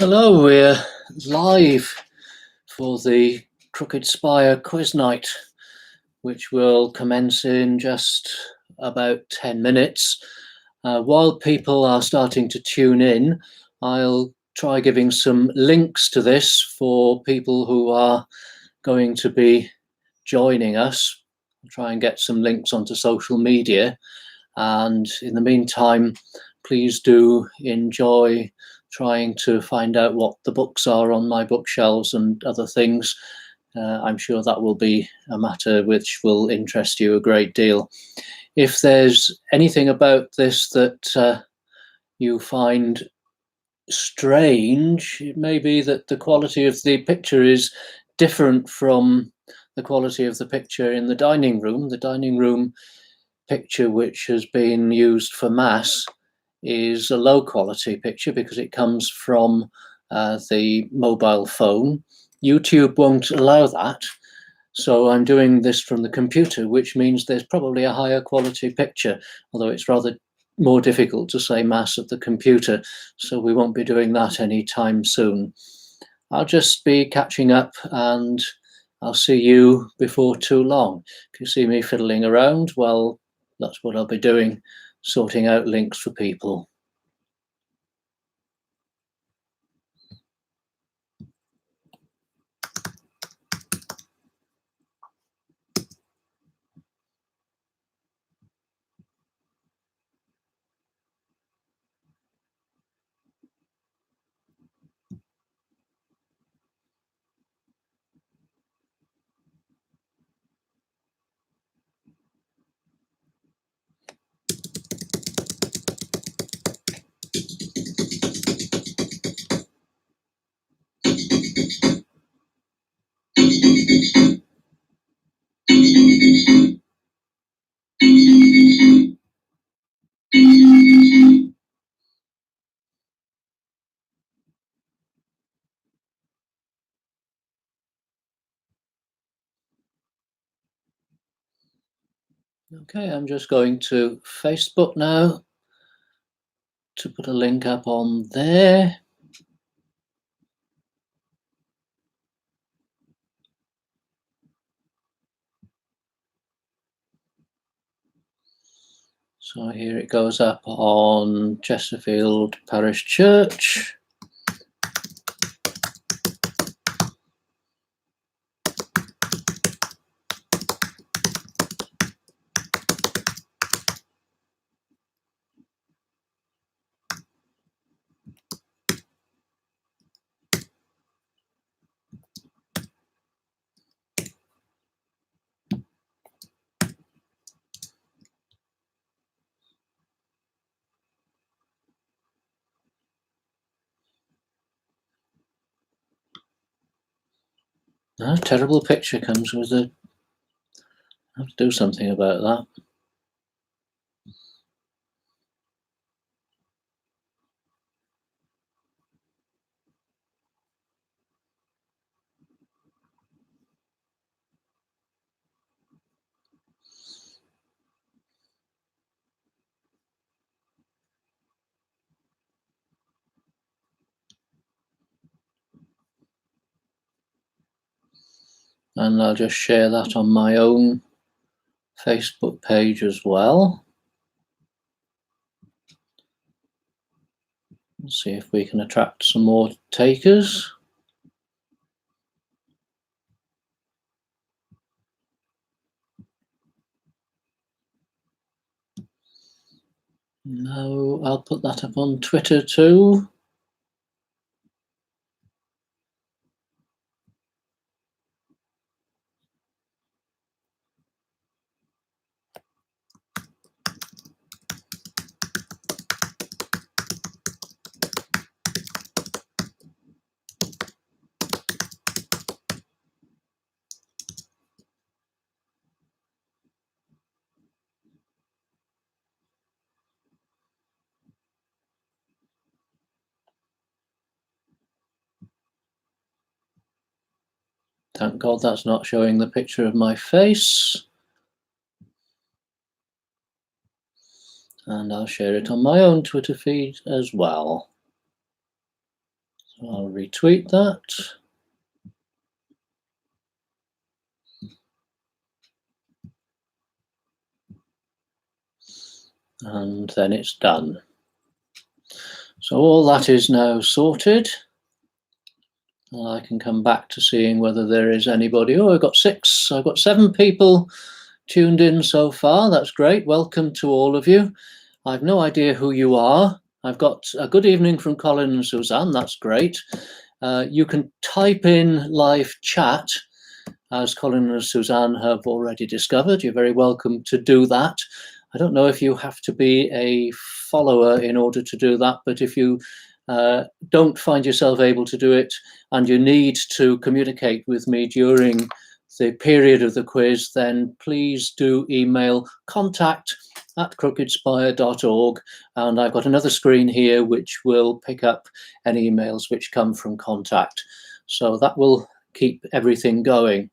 Hello, we're live for the Crooked Spire quiz night, which will commence in just about 10 minutes. While people are starting to tune in, I'll try giving some links to this for people who are going to be joining us. I'll try and get some links onto social media. And in the meantime, please do enjoy trying to find out what the books are on my bookshelves and other things. I'm sure that will be a matter which will interest you a great deal. If there's anything about this that you find strange, it may be that the quality of the picture is different from the quality of the picture in the dining room. The dining room picture, which has been used for mass, is a low quality picture because it comes from the mobile phone. YouTube won't allow that, so I'm doing this from the computer, which means there's probably a higher quality picture, although it's rather more difficult to say mass at the computer, so we won't be doing that anytime soon. I'll just be catching up and I'll see you before too long. If you see me fiddling around, well, that's what I'll be doing, sorting out links for people. Okay, I'm just going to Facebook now to put a link up on there. So here it goes up on Chesterfield Parish Church. A terrible picture comes with it. I have to do something about that. And I'll just share that on my own Facebook page as well. Let's see if we can attract some more takers. No, I'll put that up on Twitter too. Thank God that's not showing the picture of my face. And I'll share it on my own Twitter feed as well. I'll retweet that. And then it's done. So all that is now sorted. I can come back to seeing whether there is anybody. Oh, I've got 7 people tuned in so far. That's great. Welcome to all of you. I've no idea who you are. I've got a good evening from Colin and Suzanne. That's great. You can type in live chat, as Colin and Suzanne have already discovered. You're very welcome to do that. I don't know if you have to be a follower in order to do that, but if you don't find yourself able to do it and you need to communicate with me during the period of the quiz, then please do email contact@crookedspire.org, and I've got another screen here which will pick up any emails which come from contact. So that will keep everything going.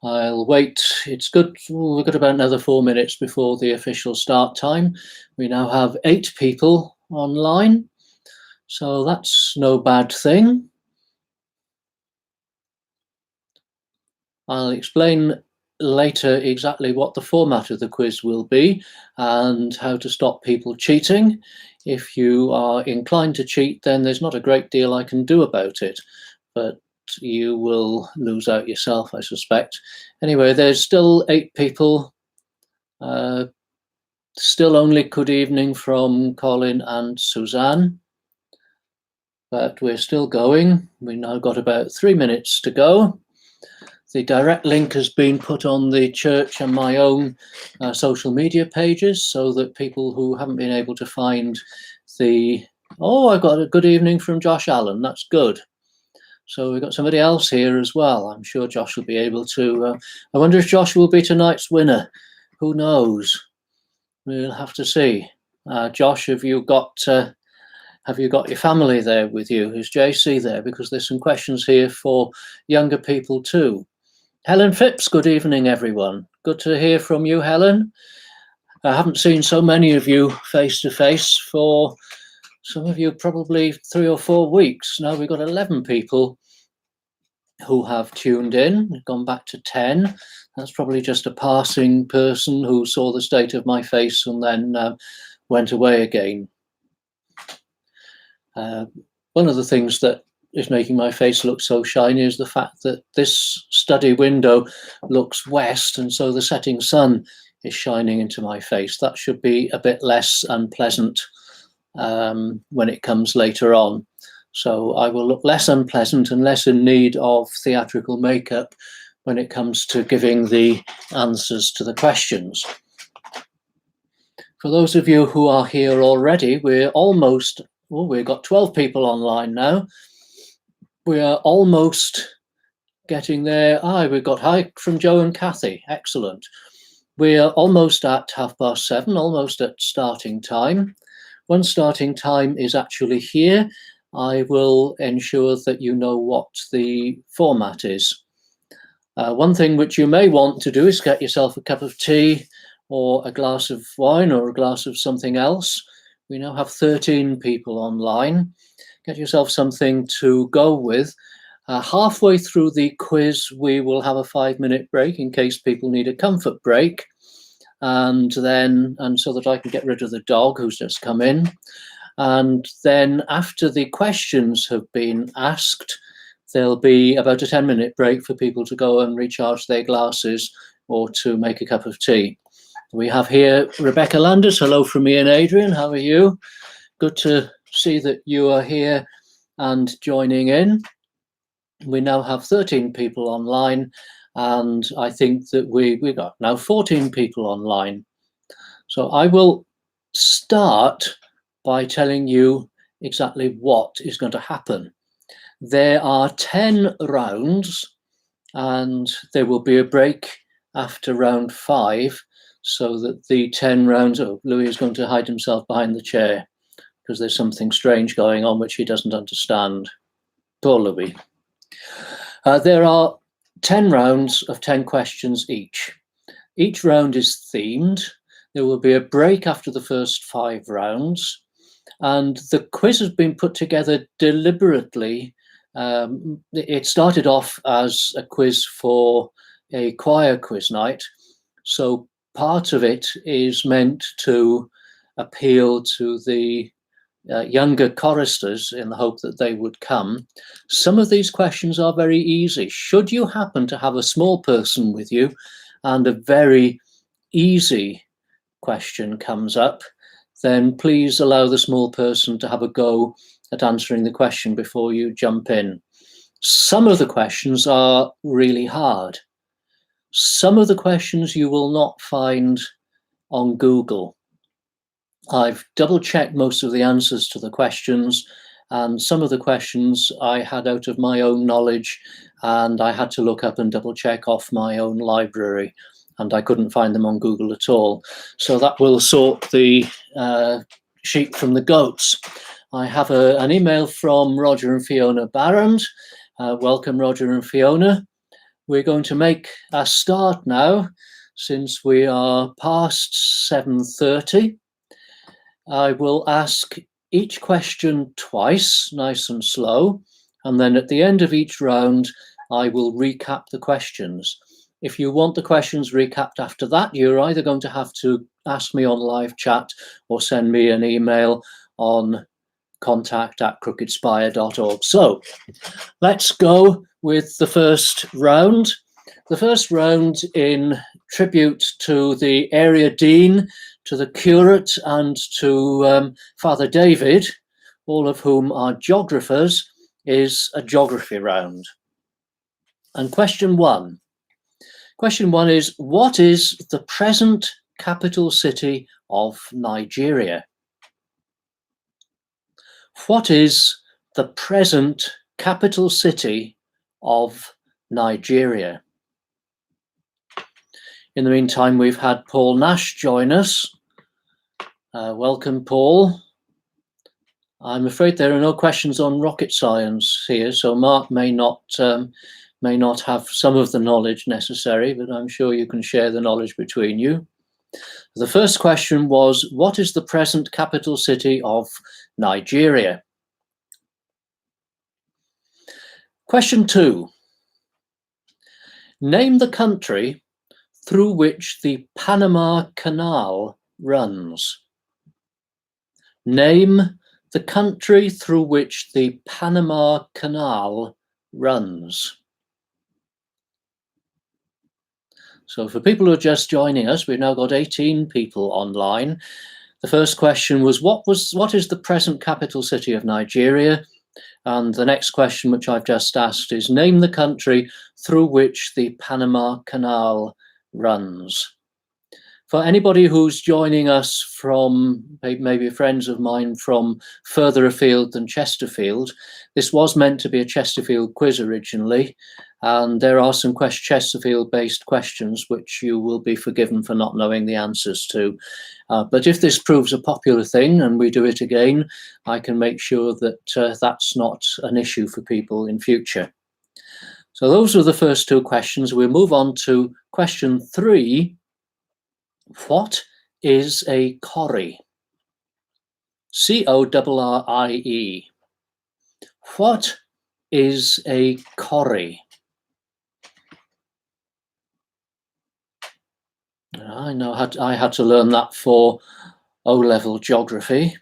I'll wait. It's good. We've got about another 4 minutes before the official start time. We now have 8 people online, so that's no bad thing. I'll explain later exactly what the format of the quiz will be and how to stop people cheating. If you are inclined to cheat, then there's not a great deal I can do about it, but you will lose out yourself, I suspect. Anyway, there's still 8 people. Still only good evening from Colin and Suzanne, but we're still going. We've now got about 3 minutes to go. The direct link has been put on the church and my own social media pages so that people who haven't been able to find the... Oh, I got a good evening from Josh Allen. That's good. So we've got somebody else here as well. I'm sure Josh will be able to... I wonder if Josh will be tonight's winner. Who knows? We'll have to see. Josh, have you got your family there with you? Is JC there? Because there's some questions here for younger people too. Helen Phipps, good evening, everyone. Good to hear from you, Helen. I haven't seen so many of you face to face for some of you probably 3 or 4 weeks. Now we've got 11 people who have tuned in. We've gone back to 10. That's probably just a passing person who saw the state of my face and then went away again. One of the things that is making my face look so shiny is the fact that this study window looks west, and so the setting sun is shining into my face. That should be a bit less unpleasant when it comes later on. So I will look less unpleasant and less in need of theatrical makeup when it comes to giving the answers to the questions. For those of you who are here already, we're almost... Oh, we've got 12 people online now. We are almost getting there. We've got hi from Joe and Kathy. Excellent. We are almost at 7:30, almost at starting time. When starting time is actually here, I will ensure that you know what the format is. One thing which you may want to do is get yourself a cup of tea or a glass of wine or a glass of something else. We now have 13 people online. Get yourself something to go with. Halfway through the quiz, we will have a 5-minute break in case people need a comfort break. And so that I can get rid of the dog who's just come in. And then after the questions have been asked, there'll be about a 10-minute break for people to go and recharge their glasses or to make a cup of tea. We have here Rebecca Landers. Hello from me and Adrian. How are you? Good to see that you are here and joining in. We now have 13 people online, and I think that we've got now 14 people online. So I will start by telling you exactly what is going to happen. There are 10 rounds, and there will be a break after round 5, so that the 10 rounds... Oh, Louis is going to hide himself behind the chair because there's something strange going on which he doesn't understand. Poor Louis. There are 10 rounds of 10 questions each. Each round is themed. There will be a break after the first 5 rounds. And the quiz has been put together deliberately. It started off as a quiz for a choir quiz night. So part of it is meant to appeal to the younger choristers in the hope that they would come. Some of these questions are very easy. Should you happen to have a small person with you and a very easy question comes up, then please allow the small person to have a go at answering the question before you jump in. Some of the questions are really hard. Some of the questions you will not find on Google. I've double-checked most of the answers to the questions, and some of the questions I had out of my own knowledge, and I had to look up and double-check off my own library, and I couldn't find them on Google at all. So that will sort the sheep from the goats. I have an email from Roger and Fiona Barrand. Welcome, Roger and Fiona. We're going to make a start now, since we are past 7:30. I will ask each question twice, nice and slow, and then at the end of each round, I will recap the questions. If you want the questions recapped after that, you're either going to have to ask me on live chat or send me an email on contact@crookedspire.org. So let's go with the first round. The first round in tribute to the area dean, to the curate, and to Father David, all of whom are geographers, is a geography round. And question one is, what is the present capital city of Nigeria? What is the present capital city of Nigeria? In the meantime, we've had Paul Nash join us. Welcome, Paul. I'm afraid there are no questions on rocket science here, so Mark may not have some of the knowledge necessary, but I'm sure you can share the knowledge between you. The first question was, what is the present capital city of Nigeria? Question two. Name the country through which the Panama Canal runs. Name the country through which the Panama Canal runs. So for people who are just joining us, we've now got 18 people online. The first question was, what is the present capital city of Nigeria? And the next question, which I've just asked, is name the country through which the Panama Canal runs. For anybody who's joining us from maybe friends of mine from further afield than Chesterfield, this was meant to be a Chesterfield quiz originally, and there are some Chesterfield-based questions which you will be forgiven for not knowing the answers to. But if this proves a popular thing and we do it again, I can make sure that that's not an issue for people in future. So those are the first two questions. We'll move on to question three. What is a corrie? C-O-R-R-I-E. What is a corrie? I know I had to learn that for O-level geography.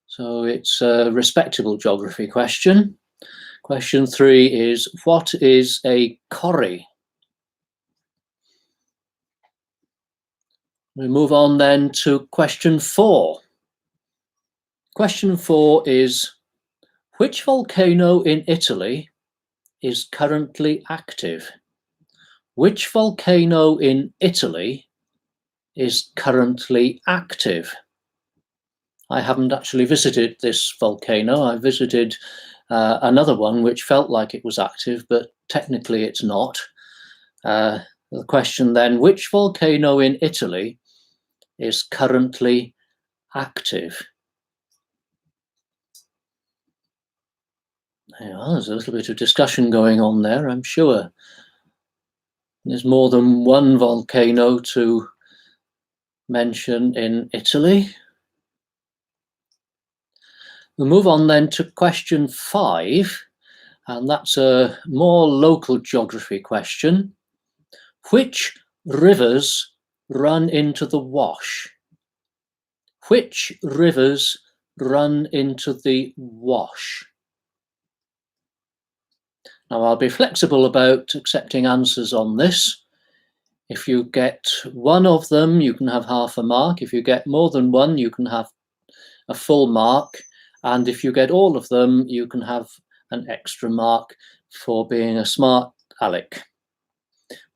So it's a respectable geography question. Question three is, what is a corrie? We move on then to question four. Question four is, which volcano in Italy is currently active? Which volcano in Italy is currently active? I haven't actually visited this volcano. I visited another one which felt like it was active, but technically it's not. The question then, which volcano in Italy is currently active? Yeah, there's a little bit of discussion going on there, I'm sure. There's more than one volcano to mention in Italy. We'll move on then to question 5, and that's a more local geography question. Which rivers run into the Wash? Which rivers run into the Wash? Now, I'll be flexible about accepting answers on this. If you get one of them, you can have half a mark. If you get more than one, you can have a full mark. And if you get all of them, you can have an extra mark for being a smart aleck.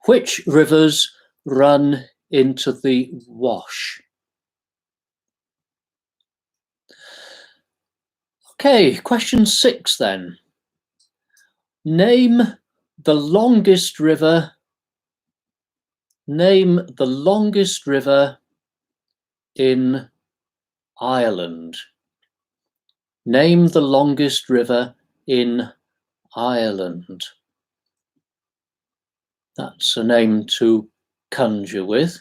Which rivers run into the Wash? Okay, question 6 then. Name the longest river. Name the longest river in Ireland. Name the longest river in Ireland. That's a name to conjure with.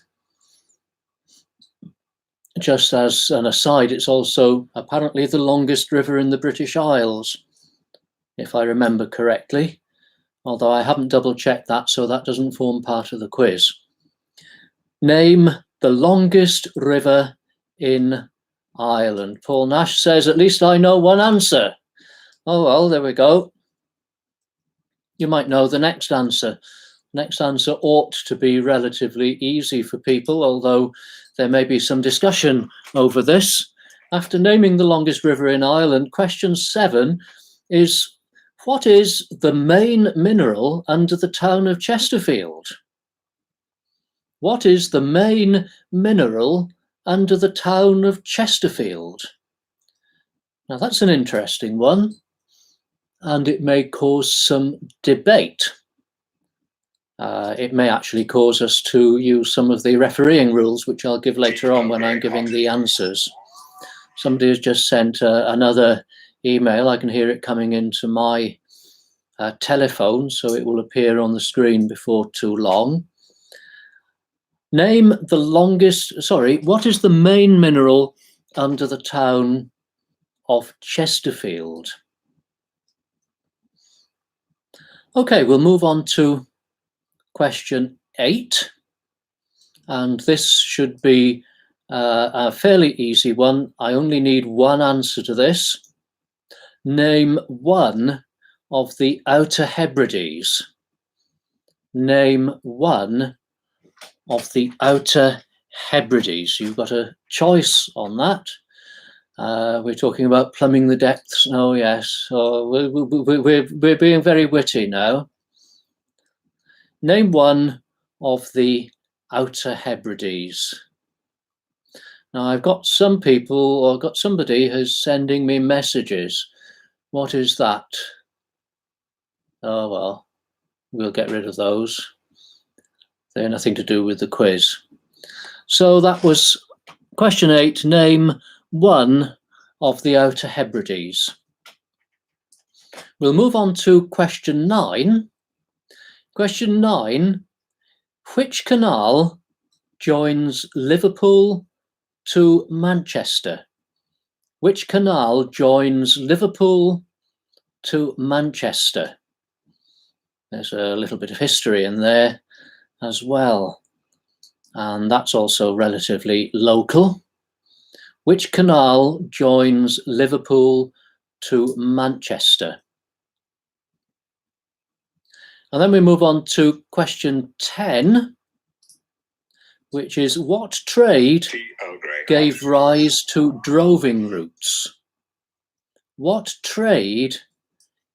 Just as an aside, it's also apparently the longest river in the British Isles, if I remember correctly, although I haven't double checked that, so that doesn't form part of the quiz. Name the longest river in Ireland. Paul Nash says, at least I know one answer. Oh, well, there we go. You might know the next answer. Next answer ought to be relatively easy for people, although there may be some discussion over this. After naming the longest river in Ireland, question 7 is, what is the main mineral under the town of Chesterfield? What is the main mineral under the town of Chesterfield? Now that's an interesting one, and it may cause some debate. It may actually cause us to use some of the refereeing rules, which I'll give later on when I'm giving the answers. Somebody has just sent another email. I can hear it coming into my telephone, so it will appear on the screen before too long. Name the longest, what is the main mineral under the town of Chesterfield? Okay, we'll move on to question 8, and this should be a fairly easy one. I only need one answer to this. Name one of the Outer Hebrides. Name one of the Outer Hebrides. You've got a choice on that. We're talking about plumbing the depths. Oh yes, we're being very witty now. Name one of the Outer Hebrides. Now I've got some people, or got somebody who's sending me messages. What is that? Oh well, we'll get rid of those. They're nothing to do with the quiz. So that was question 8. Name one of the Outer Hebrides. We'll move on to question 9. Question 9, which canal joins Liverpool to Manchester? Which canal joins Liverpool to Manchester? There's a little bit of history in there as well, and that's also relatively local. Which canal joins Liverpool to Manchester? And then we move on to question 10, which is, what trade gave rise to droving routes? What trade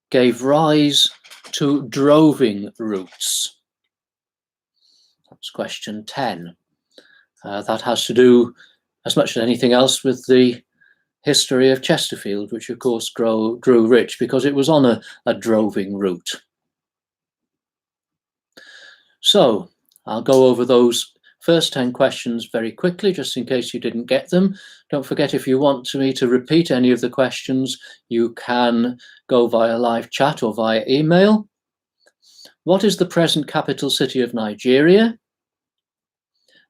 gave rise to droving routes? That's question 10. That has to do, as much as anything else, with the history of Chesterfield, which of course grew rich because it was on a droving route. So I'll go over those first 10 questions very quickly, just in case you didn't get them. Don't forget, if you want me to repeat any of the questions, you can go via live chat or via email. What is the present capital city of Nigeria?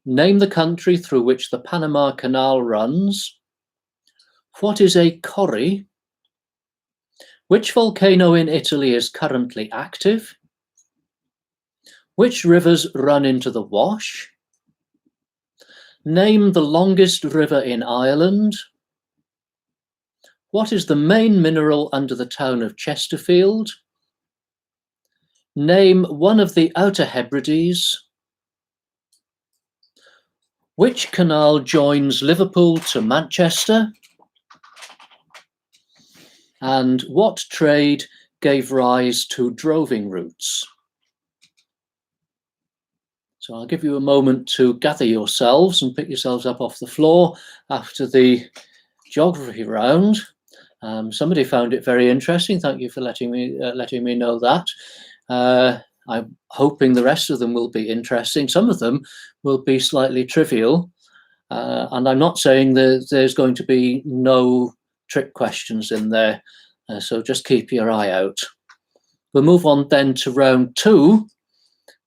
Name the country through which the Panama Canal runs. What is a corrie? Which volcano in Italy is currently active? Which rivers run into the Wash? Name the longest river in Ireland. What is the main mineral under the town of Chesterfield? Name one of the Outer Hebrides. Which canal joins Liverpool to Manchester? And what trade gave rise to droving routes? So I'll give you a moment to gather yourselves and pick yourselves up off the floor after the geography round. Somebody found it very interesting. Thank you for letting me know that. I'm hoping the rest of them will be interesting. Some of them will be slightly trivial. And I'm not saying that there's going to be no trick questions in there. So just keep your eye out. We'll move on then to round 2,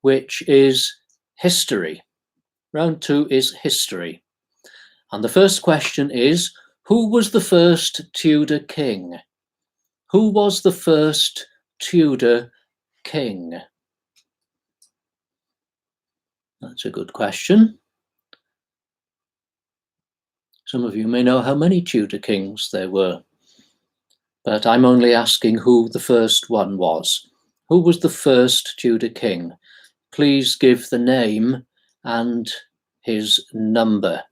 which is history. Round 2 is history. And the first question is, who was the first Tudor king? Who was the first Tudor king? That's a good question. Some of you may know how many Tudor kings there were, but I'm only asking who the first one was. Who was the first Tudor king? Please give the name and his number.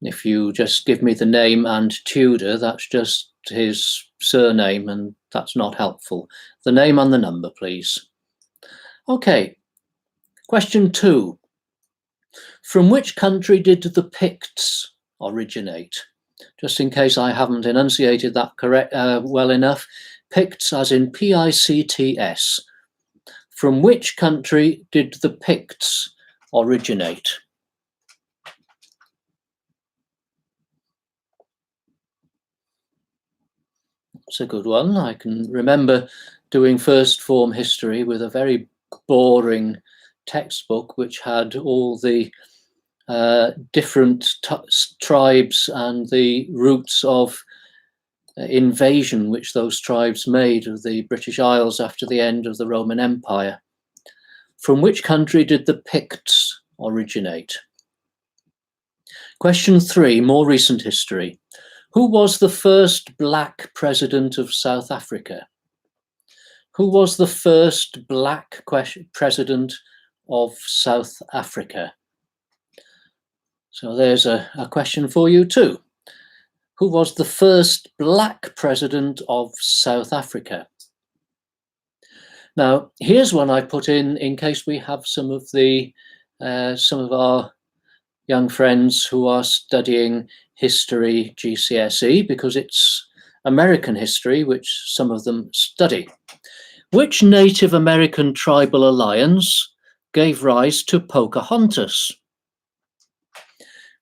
If you just give me the name and Tudor, that's just his surname, and that's not helpful. The name and the number, please. Okay, question 2. From which country did the Picts originate? Just in case I haven't enunciated that well enough, Picts as in P-I-C-T-S. From which country did the Picts originate? It's a good one. I can remember doing first form history with a very boring textbook which had all the different tribes and the routes of invasion which those tribes made of the British Isles after the end of the Roman Empire. From which country did the Picts originate? Question 3, more recent history. Who was the first black president of South Africa? Who was the first black president of South Africa? So there's a question for you too. Who was the first black president of South Africa? Now, here's one I put in case we have some of our young friends who are studying history GCSE, because it's American history, which some of them study. Which Native American tribal alliance gave rise to Pocahontas?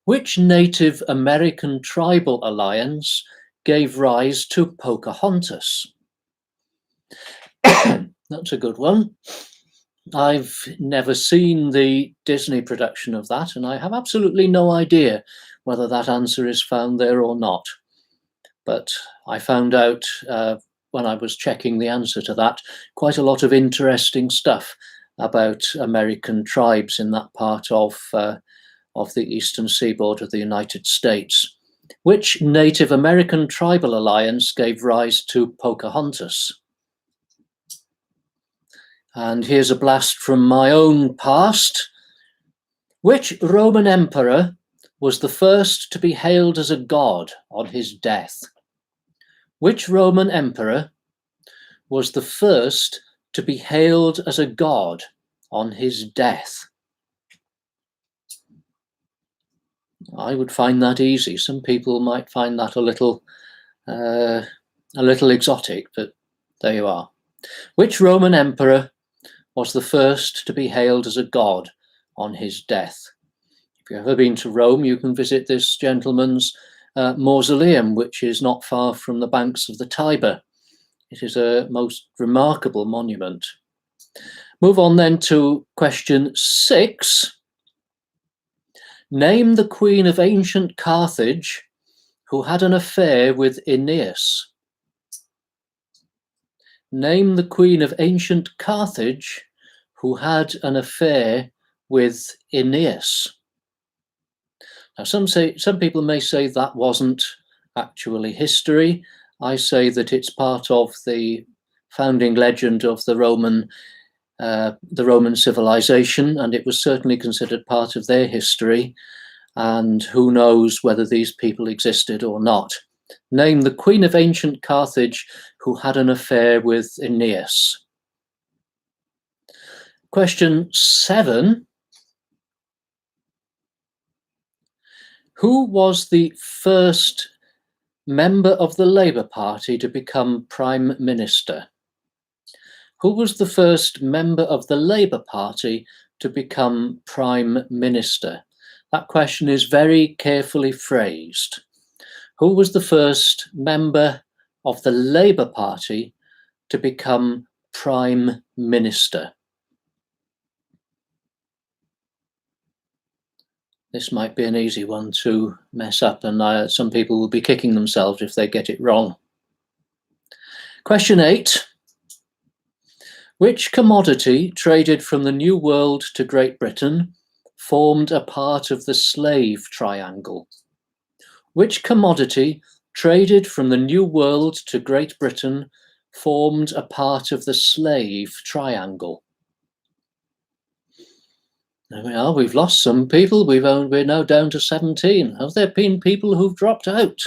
Which Native American tribal alliance gave rise to Pocahontas? That's a good one. I've never seen the Disney production of that, and I have absolutely no idea whether that answer is found there or not. But I found out when I was checking the answer to that quite a lot of interesting stuff about American tribes in that part of the eastern seaboard of the United States. Which Native American tribal alliance gave rise to Pocahontas? And here's a blast from my own past. Which Roman emperor was the first to be hailed as a god on his death? Which Roman emperor was the first to be hailed as a god on his death? I would find that easy. Some people might find that a little exotic, but there you are. Which Roman emperor was the first to be hailed as a god on his death? If you've ever been to Rome, you can visit this gentleman's mausoleum, which is not far from the banks of the Tiber. It is a most remarkable monument. Move on then to question 6. Name the queen of ancient Carthage who had an affair with Aeneas. Name the queen of ancient Carthage who had an affair with Aeneas. Now, some people may say that wasn't actually history. I say that it's part of the founding legend of the Roman civilization, and it was certainly considered part of their history. And who knows whether these people existed or not. Name the queen of ancient Carthage who had an affair with Aeneas. Question 7. Who was the first member of the Labour Party to become Prime Minister? Who was the first member of the Labour Party to become Prime Minister? That question is very carefully phrased. Who was the first member of the Labour Party to become Prime Minister? This might be an easy one to mess up, and some people will be kicking themselves if they get it wrong. Question 8. Which commodity traded from the New World to Great Britain formed a part of the slave triangle? Which commodity traded from the New World to Great Britain formed a part of the slave triangle? There we are, we've lost some people. We're now down to 17. Have there been people who've dropped out?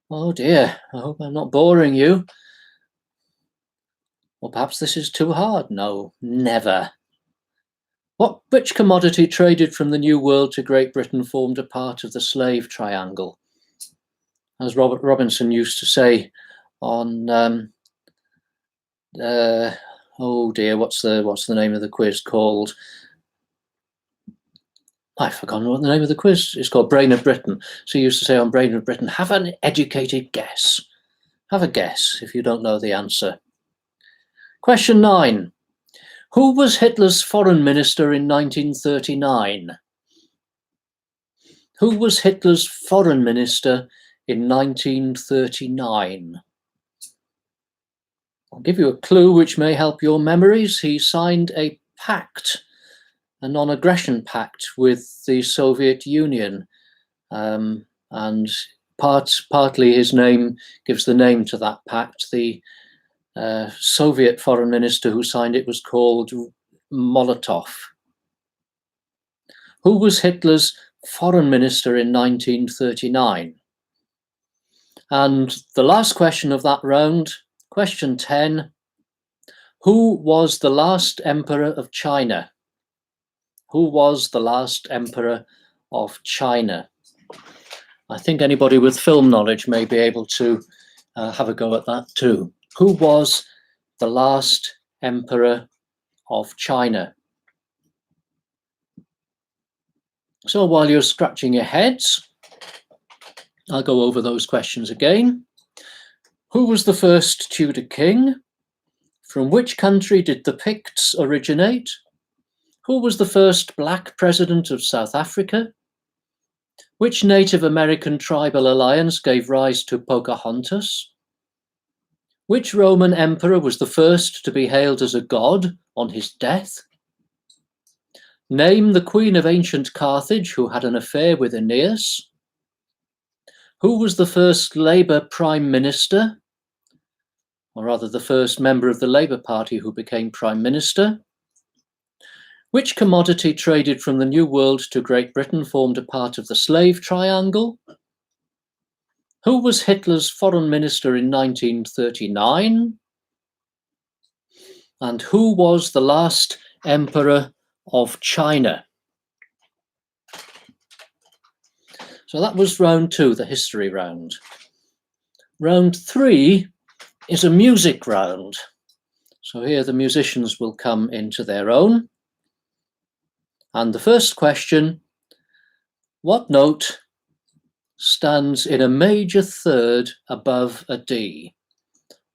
Oh dear, I hope I'm not boring you. Or perhaps this is too hard. No, never. Which commodity traded from the New World to Great Britain formed a part of the slave triangle? As Robert Robinson used to say on, oh dear, what's the name of the quiz called? I've forgotten what the name of the quiz is called. Brain of Britain. So he used to say on Brain of Britain, have an educated guess. Have a guess if you don't know the answer. Question 9. Who was Hitler's foreign minister in 1939? Who was Hitler's foreign minister in 1939? I'll give you a clue which may help your memories. He signed a pact, a non-aggression pact with the Soviet Union, and partly his name gives the name to that pact. The Soviet foreign minister who signed it was called Molotov. Who was Hitler's foreign minister in 1939? And the last question of that round, question 10, who was the last emperor of China? Who was the last emperor of China? I think anybody with film knowledge may be able to have a go at that too. Who was the last emperor of China? So while you're scratching your heads, I'll go over those questions again. Who was the first Tudor king? From which country did the Picts originate? Who was the first black president of South Africa? Which Native American tribal alliance gave rise to Pocahontas? Which Roman emperor was the first to be hailed as a god on his death? Name the queen of ancient Carthage who had an affair with Aeneas. Who was the first Labour Prime Minister? Or rather, the first member of the Labour Party who became Prime Minister? Which commodity traded from the New World to Great Britain formed a part of the slave triangle? Who was Hitler's foreign minister in 1939? And who was the last emperor of China? So that was round 2, the history round. Round 3 is a music round. So here the musicians will come into their own. And the first question, what note stands in a major third above a D?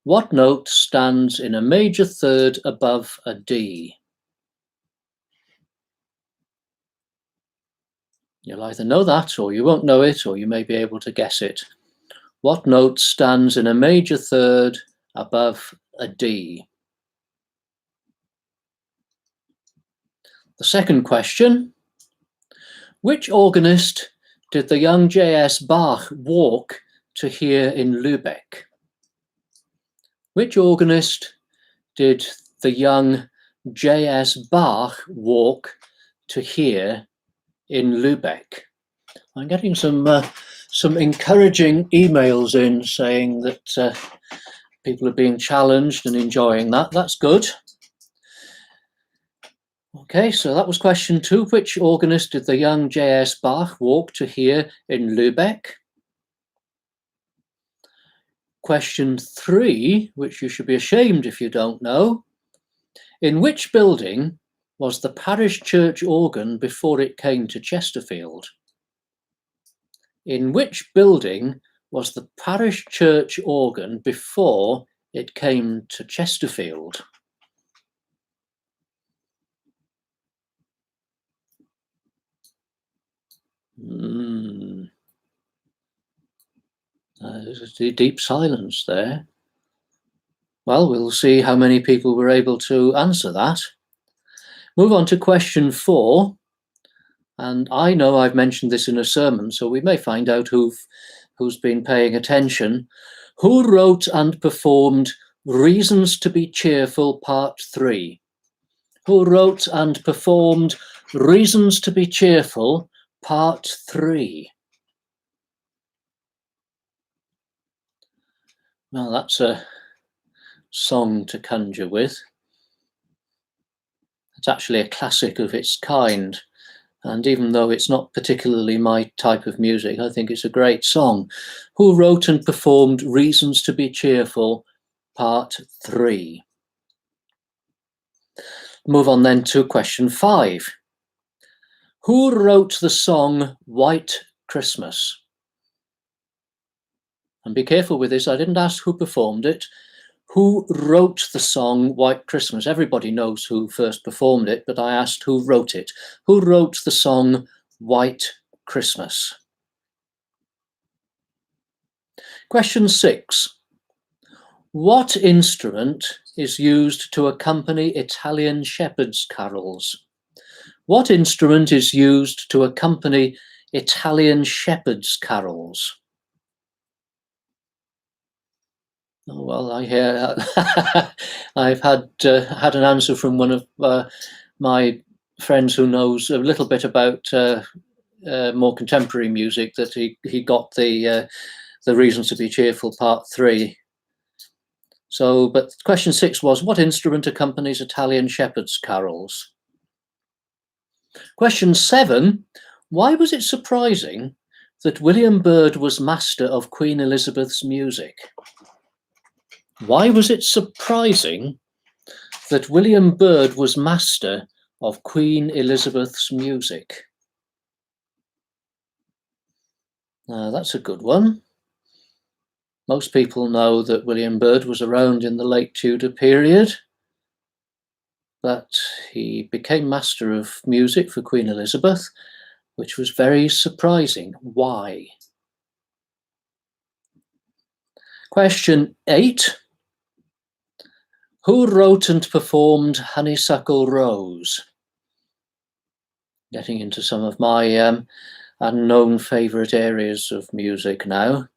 What note stands in a major third above a D? You'll either know that, or you won't know it, or you may be able to guess it. What note stands in a major third above a D. The second question, which organist did the young J.S. Bach walk to hear in Lübeck? Which organist did the young J.S. Bach walk to hear in Lübeck? I'm getting some encouraging emails in saying that people are being challenged and enjoying that. That's good. Okay, so that was question 2. Which organist did the young J.S. Bach walk to hear in Lübeck? Question 3, which you should be ashamed if you don't know. In which building was the parish church organ before it came to Chesterfield? In which building was the parish church organ before it came to Chesterfield? There's a deep silence there. Well, we'll see how many people were able to answer that. Move on to question 4. And I know I've mentioned this in a sermon, so we may find out who's been paying attention. Who wrote and performed Reasons to be Cheerful, Part 3? Who wrote and performed Reasons to be Cheerful, Part 3? Well, that's a song to conjure with. It's actually a classic of its kind. And even though it's not particularly my type of music, I think it's a great song. Who wrote and performed Reasons to be Cheerful, Part 3? Move on then to question 5. Who wrote the song White Christmas? And be careful with this, I didn't ask who performed it. Who wrote the song White Christmas? Everybody knows who first performed it, but I asked who wrote it. Who wrote the song White Christmas? Question 6. What instrument is used to accompany Italian shepherds' carols? What instrument is used to accompany Italian shepherds' carols? Oh, well, I hear I've had an answer from one of my friends who knows a little bit about more contemporary music, that he got the Reasons to be Cheerful Part 3. So, but question 6 was, what instrument accompanies Italian shepherds' carols? Question 7, why was it surprising that William Byrd was master of Queen Elizabeth's music? Why was it surprising that William Byrd was master of Queen Elizabeth's music? That's a good one. Most people know that William Byrd was around in the late Tudor period, but he became master of music for Queen Elizabeth, which was very surprising. Why? Question 8. Who wrote and performed Honeysuckle Rose? Getting into some of my unknown favourite areas of music now.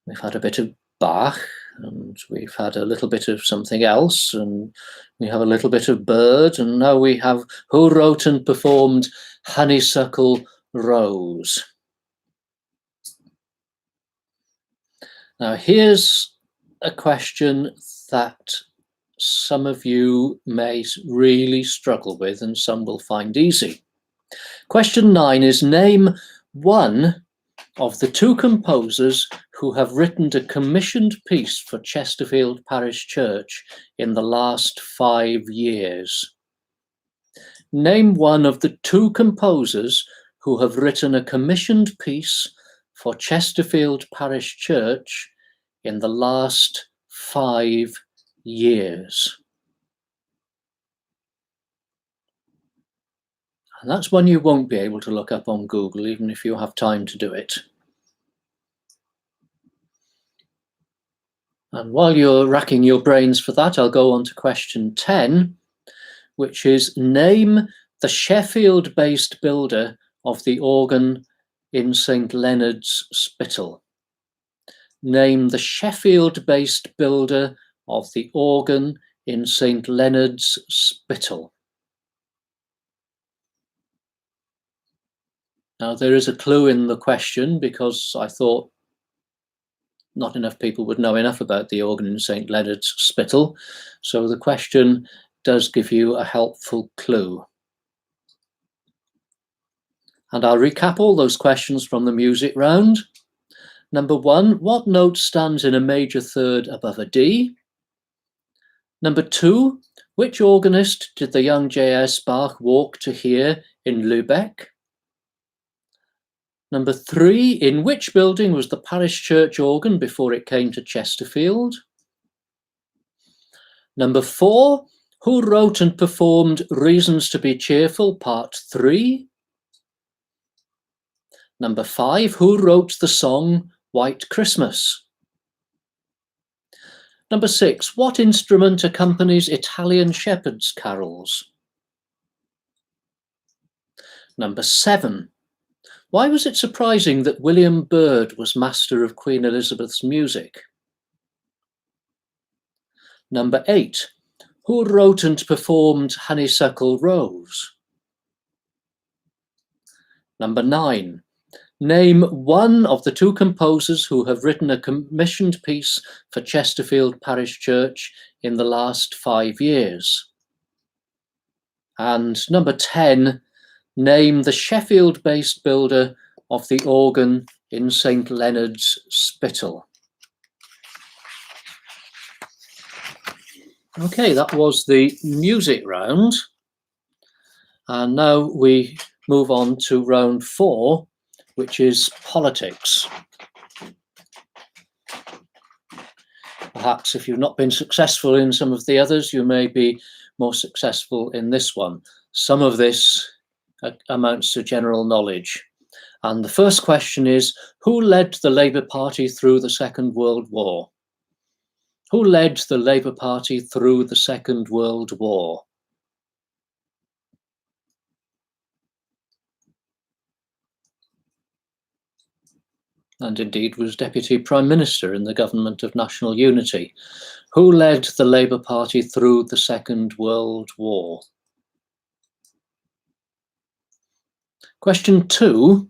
We've had a bit of Bach, and we've had a little bit of something else, and we have a little bit of Byrd, and now we have who wrote and performed Honeysuckle Rose. Now here's a question that some of you may really struggle with and some will find easy. Question 9 is, name one of the 2 composers who have written a commissioned piece for Chesterfield Parish Church in the last 5 years. Name one of the 2 composers who have written a commissioned piece for Chesterfield Parish Church in the last 5 years. And that's one you won't be able to look up on Google, even if you have time to do it. And while you're racking your brains for that, I'll go on to question 10, which is name the Sheffield-based builder of the organ in St Leonard's Spittal. Name the Sheffield-based builder of the organ in St Leonard's Spittal. Now, there is a clue in the question because I thought not enough people would know enough about the organ in St Leonard's Spittal, so the question does give you a helpful clue. And I'll recap all those questions from the music round. Number 1, what note stands in a major third above a D? Number 2, which organist did the young J.S. Bach walk to hear in Lübeck? Number 3, in which building was the parish church organ before it came to Chesterfield? Number 4, who wrote and performed Reasons to be Cheerful, Part 3? Number 5, who wrote the song White Christmas? Number 6, what instrument accompanies Italian shepherds' carols? Number 7, why was it surprising that William Byrd was master of Queen Elizabeth's music? Number 8, who wrote and performed Honeysuckle Rose? Number 9, name one of the 2 composers who have written a commissioned piece for Chesterfield Parish Church in the last 5 years. And number 10, name the Sheffield-based builder of the organ in St Leonard's Spittal. Okay, that was the music round. And now we move on to round 4, which is politics. Perhaps if you've not been successful in some of the others, you may be more successful in this one. Some of this amounts to general knowledge. And the first question is, who led the Labour Party through the Second World War? Who led the Labour Party through the Second World War? And indeed was Deputy Prime Minister in the Government of National Unity. Who led the Labour Party through the Second World War? Question 2,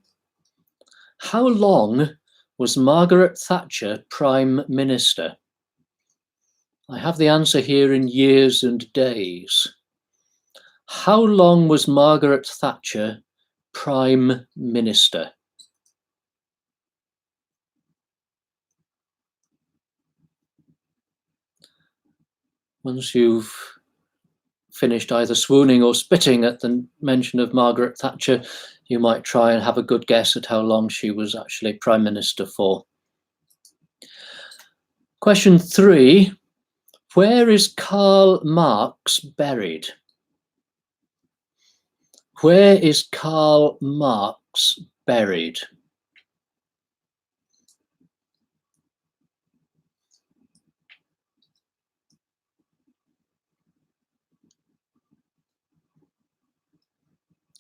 how long was Margaret Thatcher Prime Minister? I have the answer here in years and days. How long was Margaret Thatcher Prime Minister? Once you've finished either swooning or spitting at the mention of Margaret Thatcher, you might try and have a good guess at how long she was actually Prime Minister for. Question 3, where is Karl Marx buried? Where is Karl Marx buried?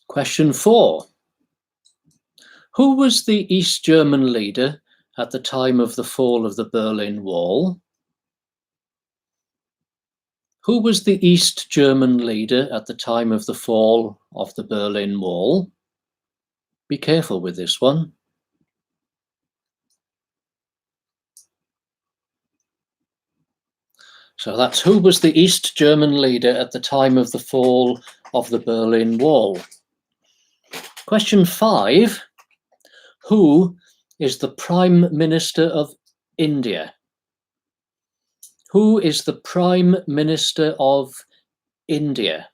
Question 4, who was the East German leader at the time of the fall of the Berlin Wall? Who was the East German leader at the time of the fall of the Berlin Wall? Be careful with this one. So that's who was the East German leader at the time of the fall of the Berlin Wall. Question 5, who is the Prime Minister of India? Who is the Prime Minister of India?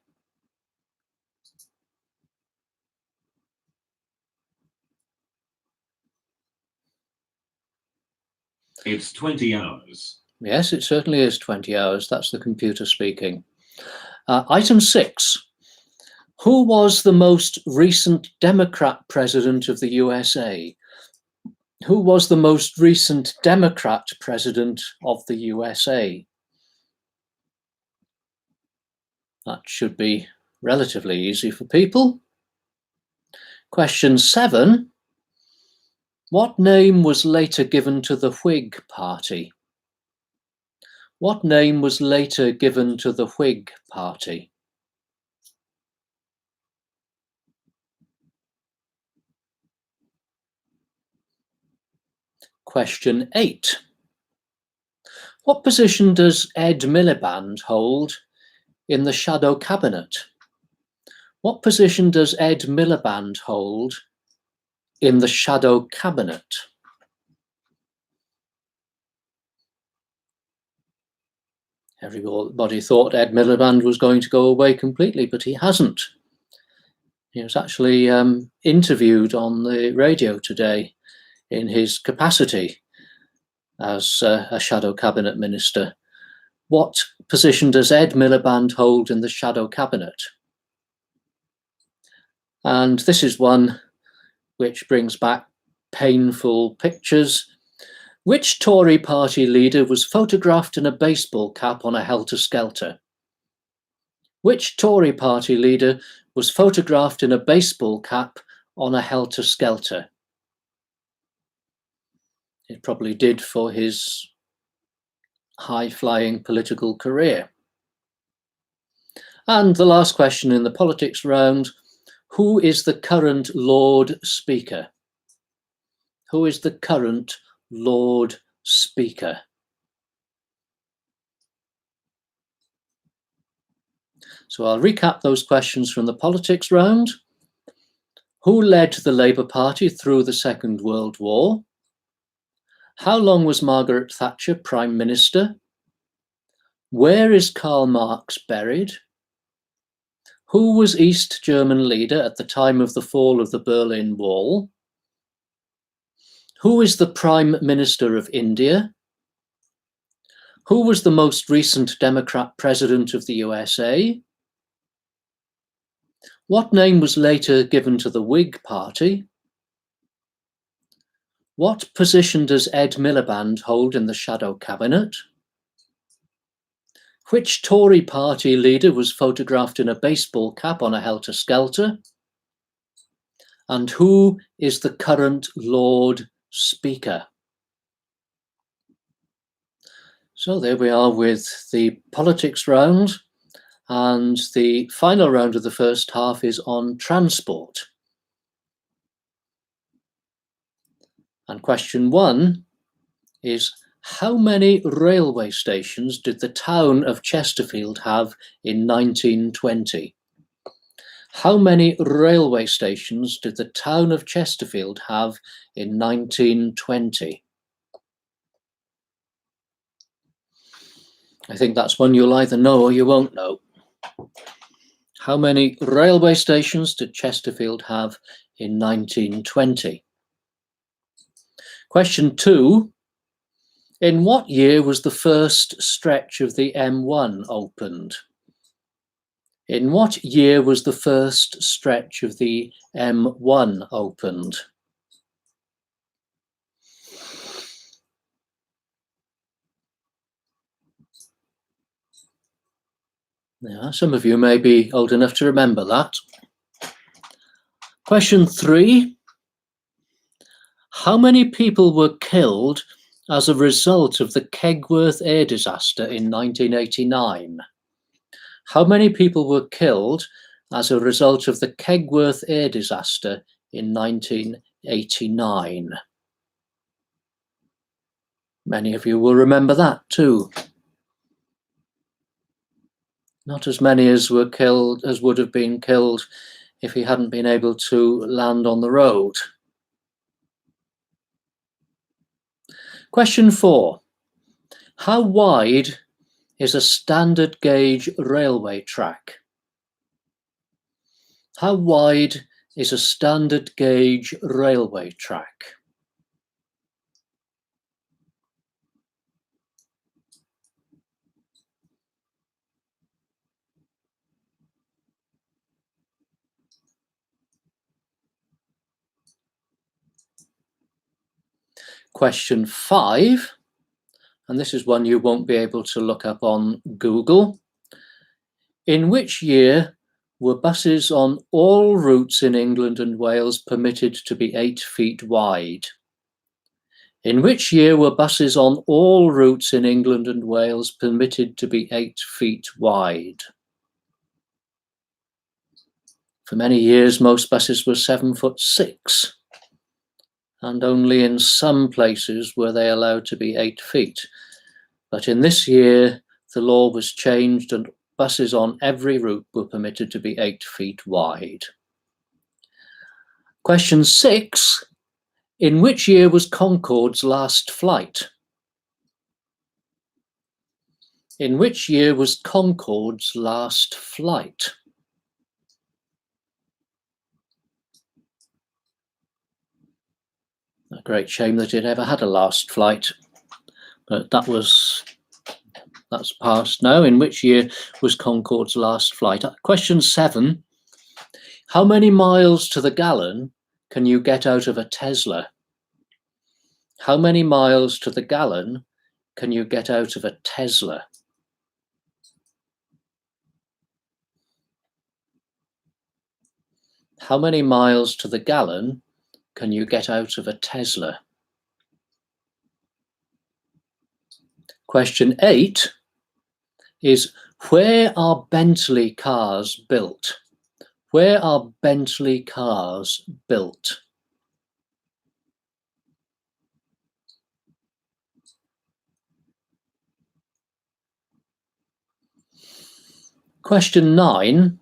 It's 20 hours. Yes, it certainly is 20 hours. That's the computer speaking. Item 6. Who was the most recent Democrat president of the USA? Who was the most recent Democrat president of the USA? That should be relatively easy for people. Question 7. What name was later given to the Whig Party? What name was later given to the Whig Party? Question 8. What position does Ed Miliband hold in the shadow cabinet? What position does Ed Miliband hold in the shadow cabinet? Everybody thought Ed Miliband was going to go away completely, but he hasn't. He was actually interviewed on the radio today in his capacity as a shadow cabinet minister. What position does Ed Miliband hold in the shadow cabinet? And this is one which brings back painful pictures. Which Tory party leader was photographed in a baseball cap on a helter-skelter? Which Tory party leader was photographed in a baseball cap on a helter-skelter? It probably did for his high-flying political career. And the last question in the politics round, who is the current Lord Speaker? Who is the current Lord Speaker? So I'll recap those questions from the politics round. Who led the Labour Party through the Second World War? How long was Margaret Thatcher Prime Minister? Where is Karl Marx buried? Who was East German leader at the time of the fall of the Berlin Wall? Who is the Prime Minister of India? Who was the most recent Democrat president of the USA? What name was later given to the Whig Party? What position does Ed Miliband hold in the shadow cabinet? Which Tory party leader was photographed in a baseball cap on a helter-skelter? And who is the current Lord Speaker? So there we are with the politics round, and the final round of the first half is on transport. And question 1 is, how many railway stations did the town of Chesterfield have in 1920? How many railway stations did the town of Chesterfield have in 1920? I think that's one you'll either know or you won't know. How many railway stations did Chesterfield have in 1920? Question 2. In what year was the first stretch of the M1 opened? In what year was the first stretch of the M1 opened? Yeah, some of you may be old enough to remember that. Question 3. How many people were killed as a result of the Kegworth air disaster in 1989? How many people were killed as a result of the Kegworth air disaster in 1989? Many of you will remember that too. Not as many as were killed as would have been killed if he hadn't been able to land on the road. Question 4. How wide is a standard gauge railway track? How wide is a standard gauge railway track? Question 5, and this is one you won't be able to look up on Google. In which year were buses on all routes in England and Wales permitted to be 8 feet wide? In which year were buses on all routes in England and Wales permitted to be 8 feet wide? For many years, most buses were 7'6", and only in some places were they allowed to be 8 feet. But in this year, the law was changed and buses on every route were permitted to be 8 feet wide. Question 6. In which year was Concorde's last flight? In which year was Concorde's last flight? A great shame that it ever had a last flight, but that's past now. In which year was Concorde's last flight? Question 7. How many miles to the gallon can you get out of a Tesla? How many miles to the gallon can you get out of a Tesla? How many miles to the gallon can you get out of a Tesla? Question 8 is, where are Bentley cars built? Where are Bentley cars built? Question 9.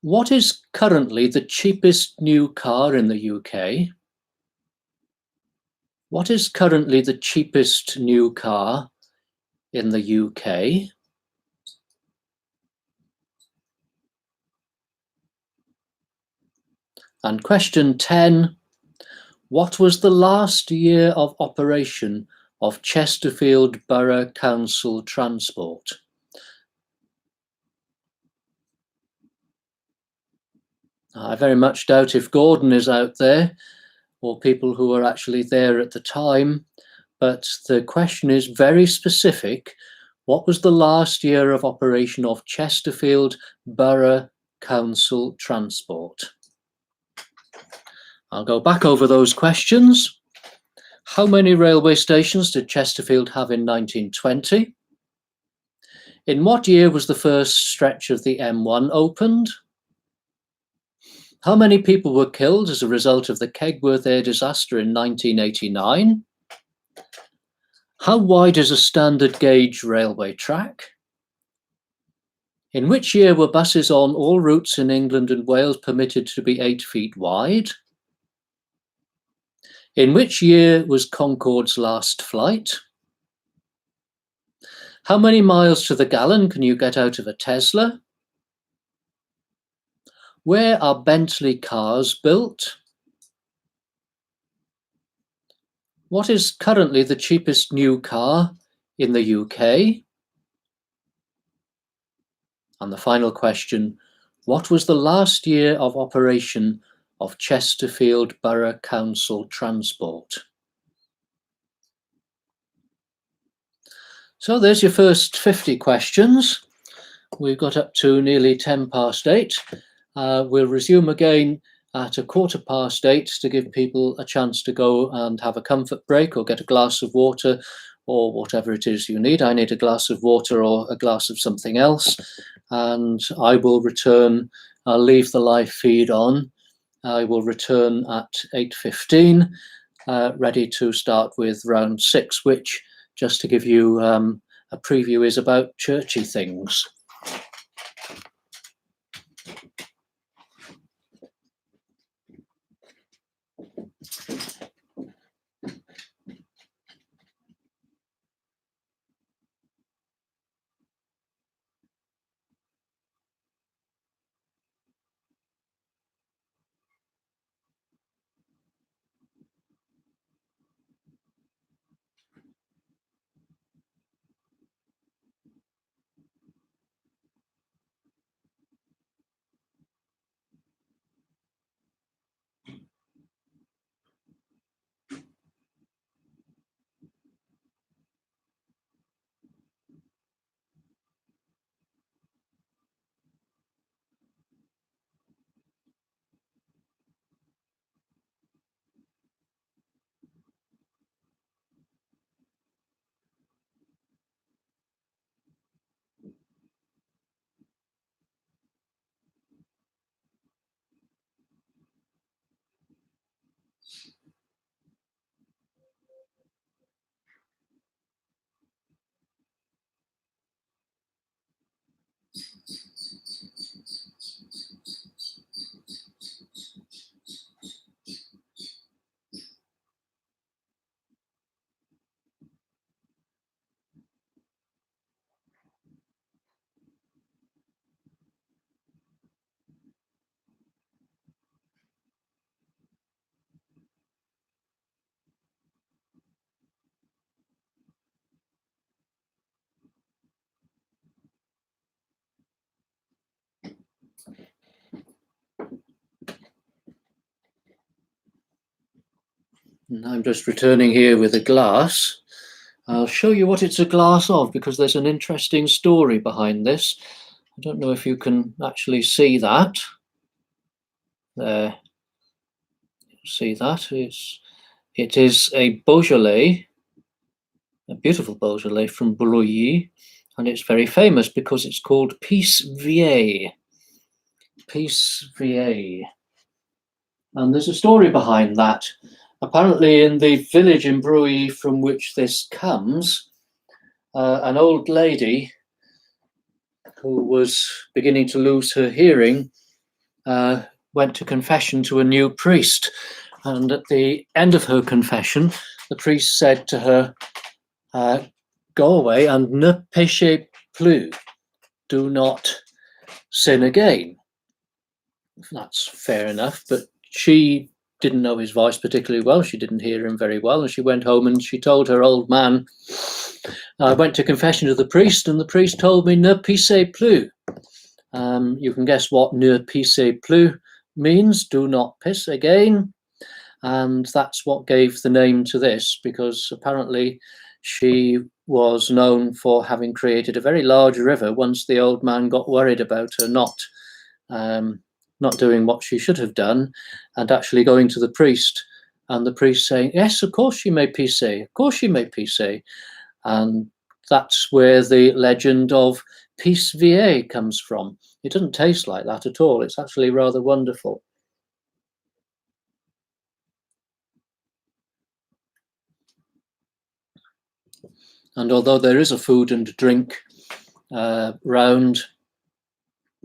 What is currently the cheapest new car in the UK? What is currently the cheapest new car in the UK? And question 10. What was the last year of operation of Chesterfield Borough Council Transport? I very much doubt if Gordon is out there, or people who were actually there at the time, but the question is very specific. What was the last year of operation of Chesterfield Borough Council Transport? I'll go back over those questions. How many railway stations did Chesterfield have in 1920? In what year was the first stretch of the M1 opened? How many people were killed as a result of the Kegworth air disaster in 1989? How wide is a standard gauge railway track? In which year were buses on all routes in England and Wales permitted to be 8 feet wide? In which year was Concorde's last flight? How many miles to the gallon can you get out of a Tesla? Where are Bentley cars built? What is currently the cheapest new car in the UK? And the final question, what was the last year of operation of Chesterfield Borough Council Transport? So there's your first 50 questions. We've got up to nearly 8:10. We'll resume again at 8:15 to give people a chance to go and have a comfort break or get a glass of water or whatever it is you need. I need a glass of water or a glass of something else. And I will return, I'll leave the live feed on. I will return at 8:15, ready to start with round 6, which, just to give you a preview, is about churchy things. And I'm just returning here with a glass. I'll show you what it's a glass of, because there's an interesting story behind this. I don't know if you can actually see that. There, see that? It is a Beaujolais, a beautiful Beaujolais from Brouilly, and it's very famous because it's called Pisse Vieille. Pisse Vieille. And there's a story behind that. Apparently in the village in Brouilly from which this comes, an old lady who was beginning to lose her hearing went to confession to a new priest. And at the end of her confession, the priest said to her, go away and ne péchez plus, do not sin again. That's fair enough, but she didn't know his voice particularly well. She didn't hear him very well, and she went home and she told her old man, I went to confession to the priest, and the priest told me ne pissez plus. You can guess what ne pissez plus means, do not piss again. And that's what gave the name to this, because apparently she was known for having created a very large river once the old man got worried about her not doing what she should have done, and actually going to the priest, and the priest saying, yes, of course she may pisser, of course she may pisser. And that's where the legend of Pisse Vieille comes from. It doesn't taste like that at all. It's actually rather wonderful. And although there is a food and drink round,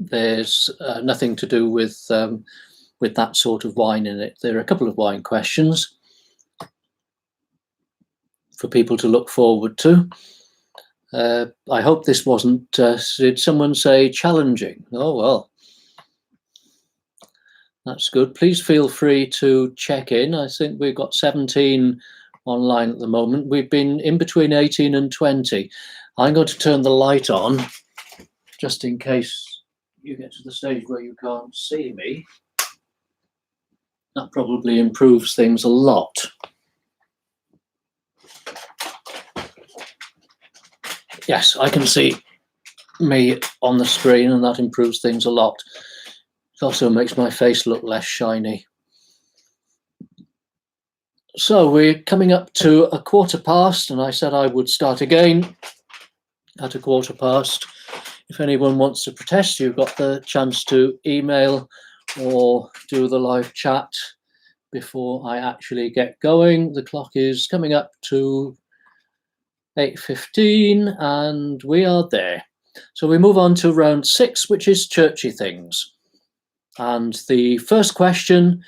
there's nothing to do with that sort of wine in it. There are a couple of wine questions for people to look forward to. I hope this wasn't, did someone say challenging? Oh, well, that's good. Please feel free to check in. I think we've got 17 online at the moment. We've been in between 18 and 20. I'm going to turn the light on just in case you get to the stage where you can't see me. That probably improves things a lot. Yes, I can see me on the screen, and that improves things a lot. It also makes my face look less shiny. So we're coming up to 1:15, and I said I would start again at 1:15. If anyone wants to protest, you've got the chance to email or do the live chat before I actually get going. The clock is coming up to 8:15, and we are there. So we move on to round 6, which is churchy things. And the first question,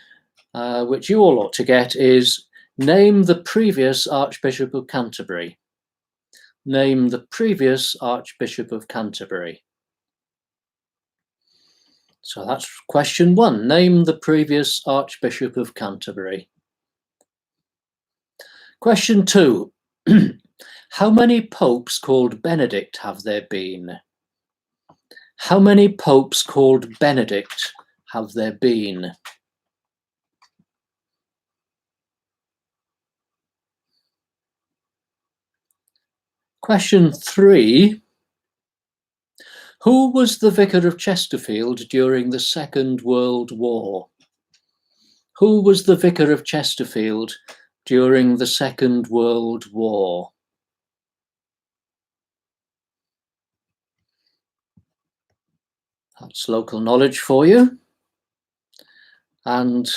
which you all ought to get, is name the previous Archbishop of Canterbury. Name the previous Archbishop of Canterbury. So that's question 1. Name the previous Archbishop of Canterbury. Question 2. How many popes called Benedict have there been? How many popes called Benedict have there been? Question 3. Who was the Vicar of Chesterfield during the Second World War? Who was the Vicar of Chesterfield during the Second World War? That's local knowledge for you. And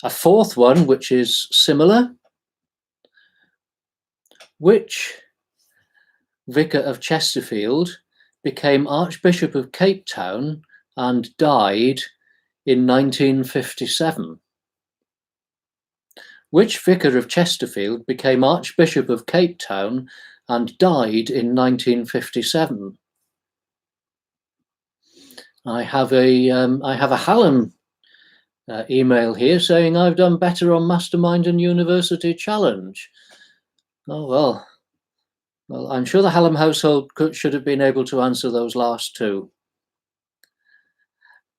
a fourth one, which is similar. Which Vicar of Chesterfield became Archbishop of Cape Town and died in 1957? Which vicar of Chesterfield became Archbishop of Cape Town and died in 1957? I have a Hallam email here saying I've done better on Mastermind and University Challenge. Oh well. Well, I'm sure the Hallam household should have been able to answer those last two.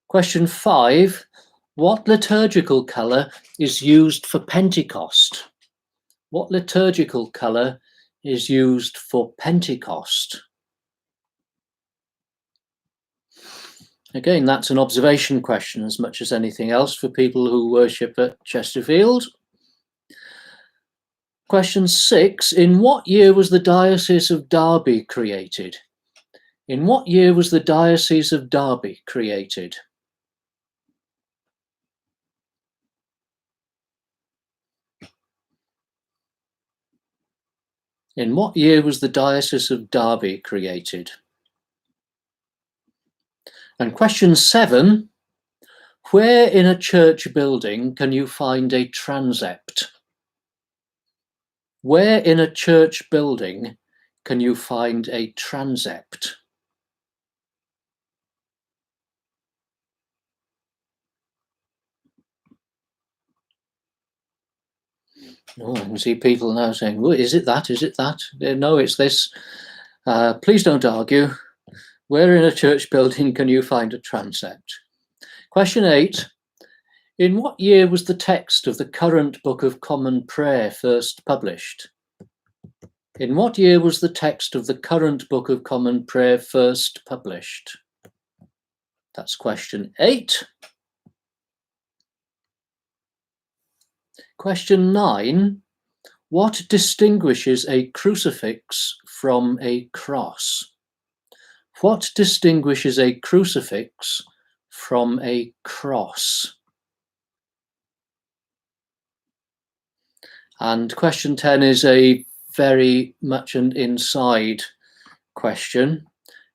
Question 5. What liturgical colour is used for Pentecost? What liturgical colour is used for Pentecost? Again, that's an observation question as much as anything else for people who worship at Chesterfield. Question 6. In what year was the Diocese of Derby created? In what year was the Diocese of Derby created? In what year was the Diocese of Derby created? And question 7, where in a church building can you find a transept? Where in a church building can you find a transept? Oh, I can see people now saying, well, is it that? Is it that? No, it's this. Please don't argue. Where in a church building can you find a transept? Question 8. In what year was the text of the current Book of Common Prayer first published? In what year was the text of the current Book of Common Prayer first published? That's question 8. Question 9. What distinguishes a crucifix from a cross? What distinguishes a crucifix from a cross? And question 10 is a very much an inside question.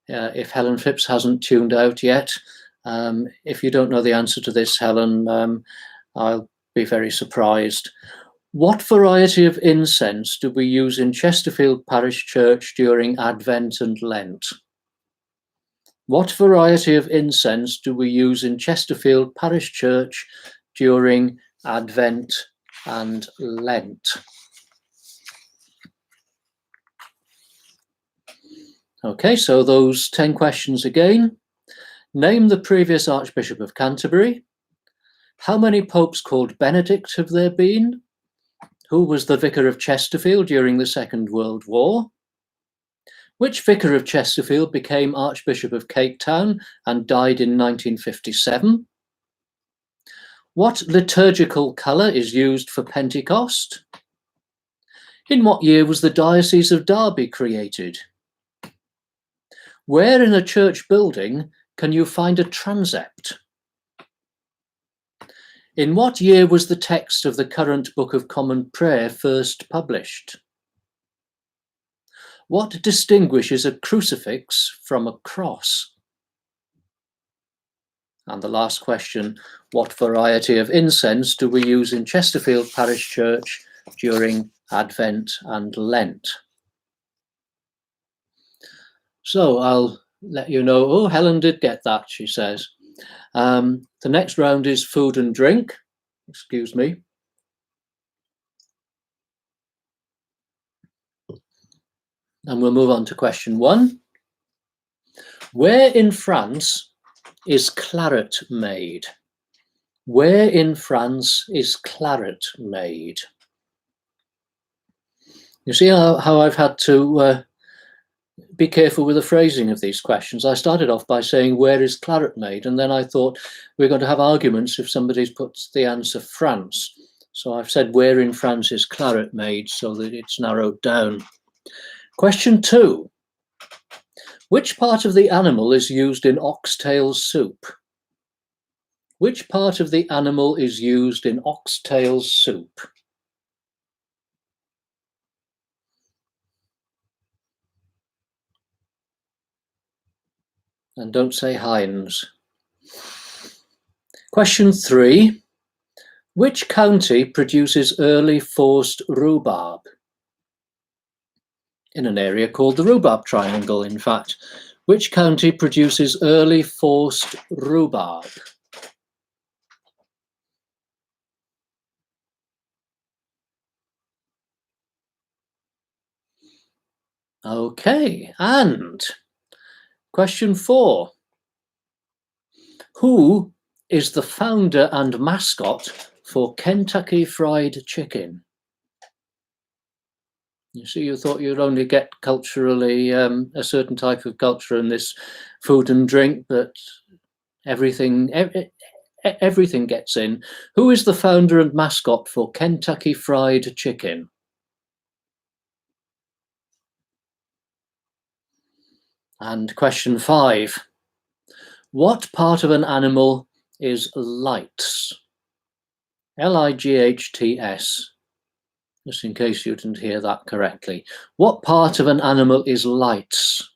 If Helen Phipps hasn't tuned out yet, if you don't know the answer to this, Helen, I'll be very surprised. What variety of incense do we use in Chesterfield Parish Church during Advent and Lent? What variety of incense do we use in Chesterfield Parish Church during Advent and Lent? Okay, so those 10 questions again. Name the previous Archbishop of Canterbury. How many popes called Benedict have there been? Who was the Vicar of Chesterfield during the Second World War? Which Vicar of Chesterfield became Archbishop of Cape Town and died in 1957? What liturgical colour is used for Pentecost? In what year was the Diocese of Derby created? Where in a church building can you find a transept? In what year was the text of the current Book of Common Prayer first published? What distinguishes a crucifix from a cross? And the last question, what variety of incense do we use in Chesterfield Parish Church during Advent and Lent? So I'll let you know, oh, Helen did get that, she says. The next round is food and drink. Excuse me. And we'll move on to question 1. Where in France is claret made? Where in France is claret made? You see how I've had to be careful with the phrasing of these questions. I started off by saying, where is claret made? And then I thought we're going to have arguments if somebody puts the answer France. So I've said, where in France is claret made, so that it's narrowed down. Question 2. Which part of the animal is used in oxtail soup? Which part of the animal is used in oxtail soup? And don't say Heinz. Question 3. Which county produces early forced rhubarb? In an area called the Rhubarb Triangle, in fact. Which county produces early forced rhubarb? Okay, and question 4. Who is the founder and mascot for Kentucky Fried Chicken? You see, you thought you'd only get culturally a certain type of culture in this food and drink, but everything gets in. Who is the founder and mascot for Kentucky Fried Chicken? And question 5. What part of an animal is lights? Lights. Just in case you didn't hear that correctly. What part of an animal is lights?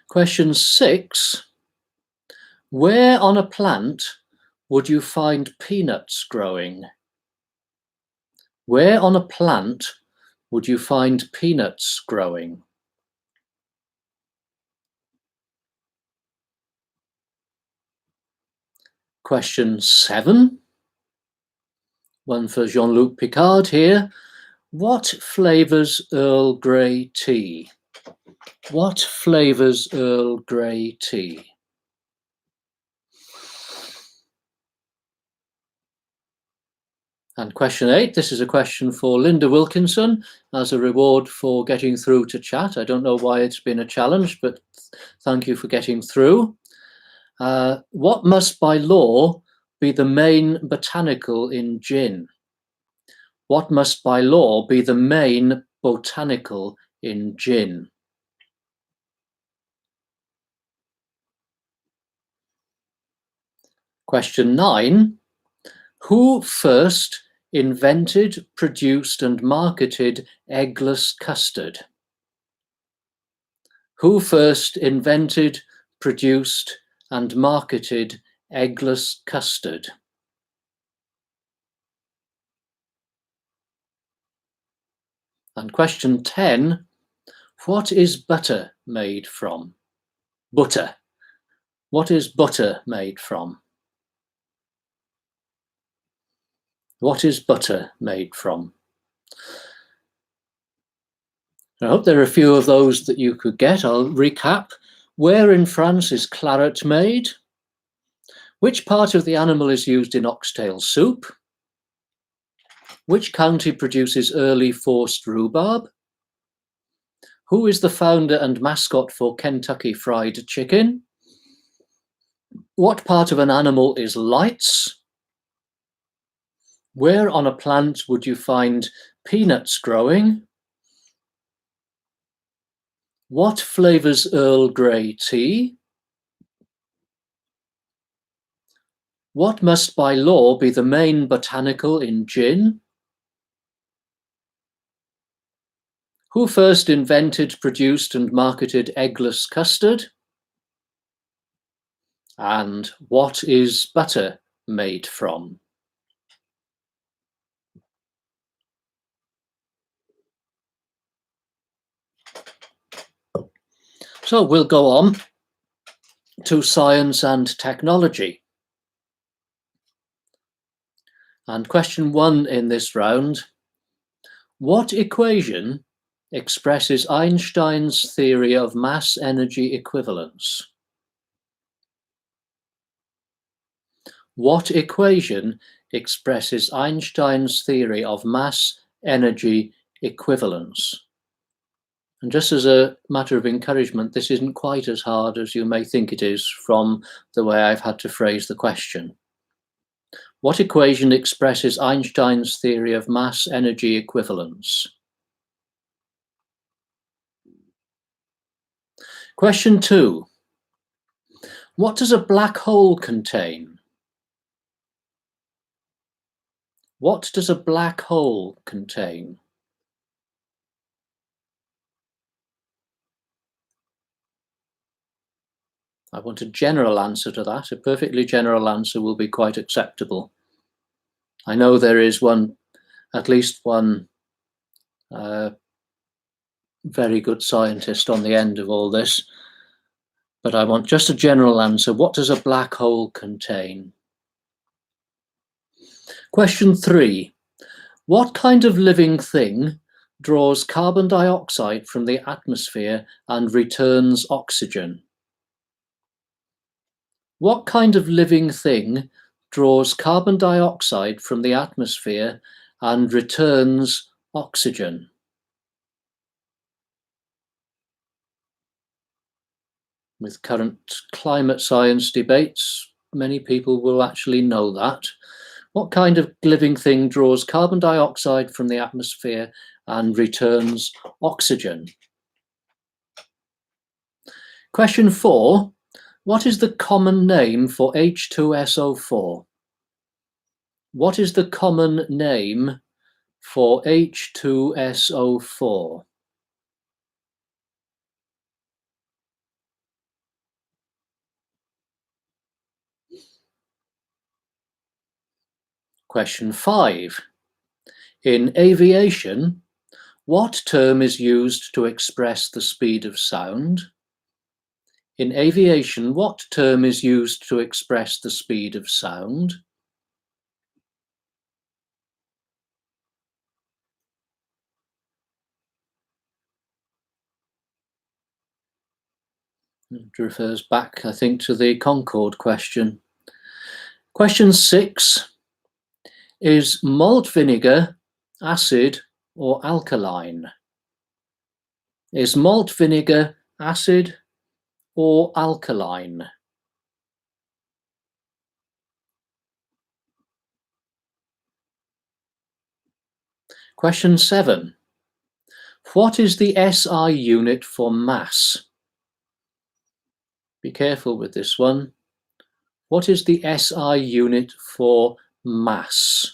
Question 6. Where on a plant would you find peanuts growing? Where on a plant would you find peanuts growing? Question 7. One for Jean-Luc Picard here. What flavours Earl Grey tea? What flavours Earl Grey tea? And question 8, this is a question for Linda Wilkinson as a reward for getting through to chat. I don't know why it's been a challenge, but thank you for getting through. What must by law be the main botanical in gin? What must by law be the main botanical in gin? Question 9. Who first invented, produced and marketed eggless custard? Who first invented, produced and marketed eggless custard? And question 10, what is butter made from? Butter. What is butter made from? What is butter made from? I hope there are a few of those that you could get. I'll recap. Where in France is claret made? Which part of the animal is used in oxtail soup? Which county produces early forced rhubarb? Who is the founder and mascot for Kentucky Fried Chicken? What part of an animal is lights? Where on a plant would you find peanuts growing? What flavours Earl Grey tea? What must by law be the main botanical in gin? Who first invented, produced and marketed eggless custard? And what is butter made from? So we'll go on to science and technology. And question 1 in this round, what equation expresses Einstein's theory of mass energy equivalence? What equation expresses Einstein's theory of mass energy equivalence? And just as a matter of encouragement, this isn't quite as hard as you may think it is from the way I've had to phrase the question. What equation expresses Einstein's theory of mass energy equivalence? Question 2. What does a black hole contain? What does a black hole contain? I want a general answer to that. A perfectly general answer will be quite acceptable. I know there is at least one very good scientist on the end of all this, but I want just a general answer. What does a black hole contain? Question 3. What kind of living thing draws carbon dioxide from the atmosphere and returns oxygen? What kind of living thing draws carbon dioxide from the atmosphere and returns oxygen? With current climate science debates, many people will actually know that. What kind of living thing draws carbon dioxide from the atmosphere and returns oxygen? Question 4. What is the common name for H2SO4? What is the common name for H2SO4? Question 5. In aviation, what term is used to express the speed of sound? In aviation, what term is used to express the speed of sound? It refers back, I think, to the Concorde question. Question 6. Is malt vinegar acid or alkaline? Is malt vinegar acid or alkaline? Question 7. What is the SI unit for mass? Be careful with this one. What is the SI unit for mass?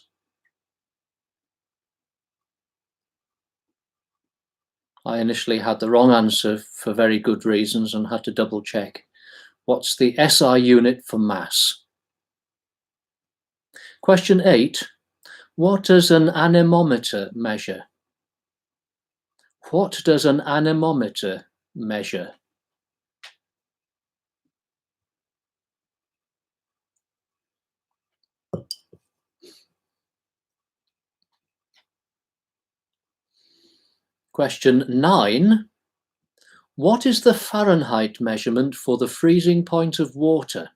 I initially had the wrong answer for very good reasons and had to double check. What's the SI unit for mass? Question 8. What does an anemometer measure? What does an anemometer measure? Question 9. What is the Fahrenheit measurement for the freezing point of water?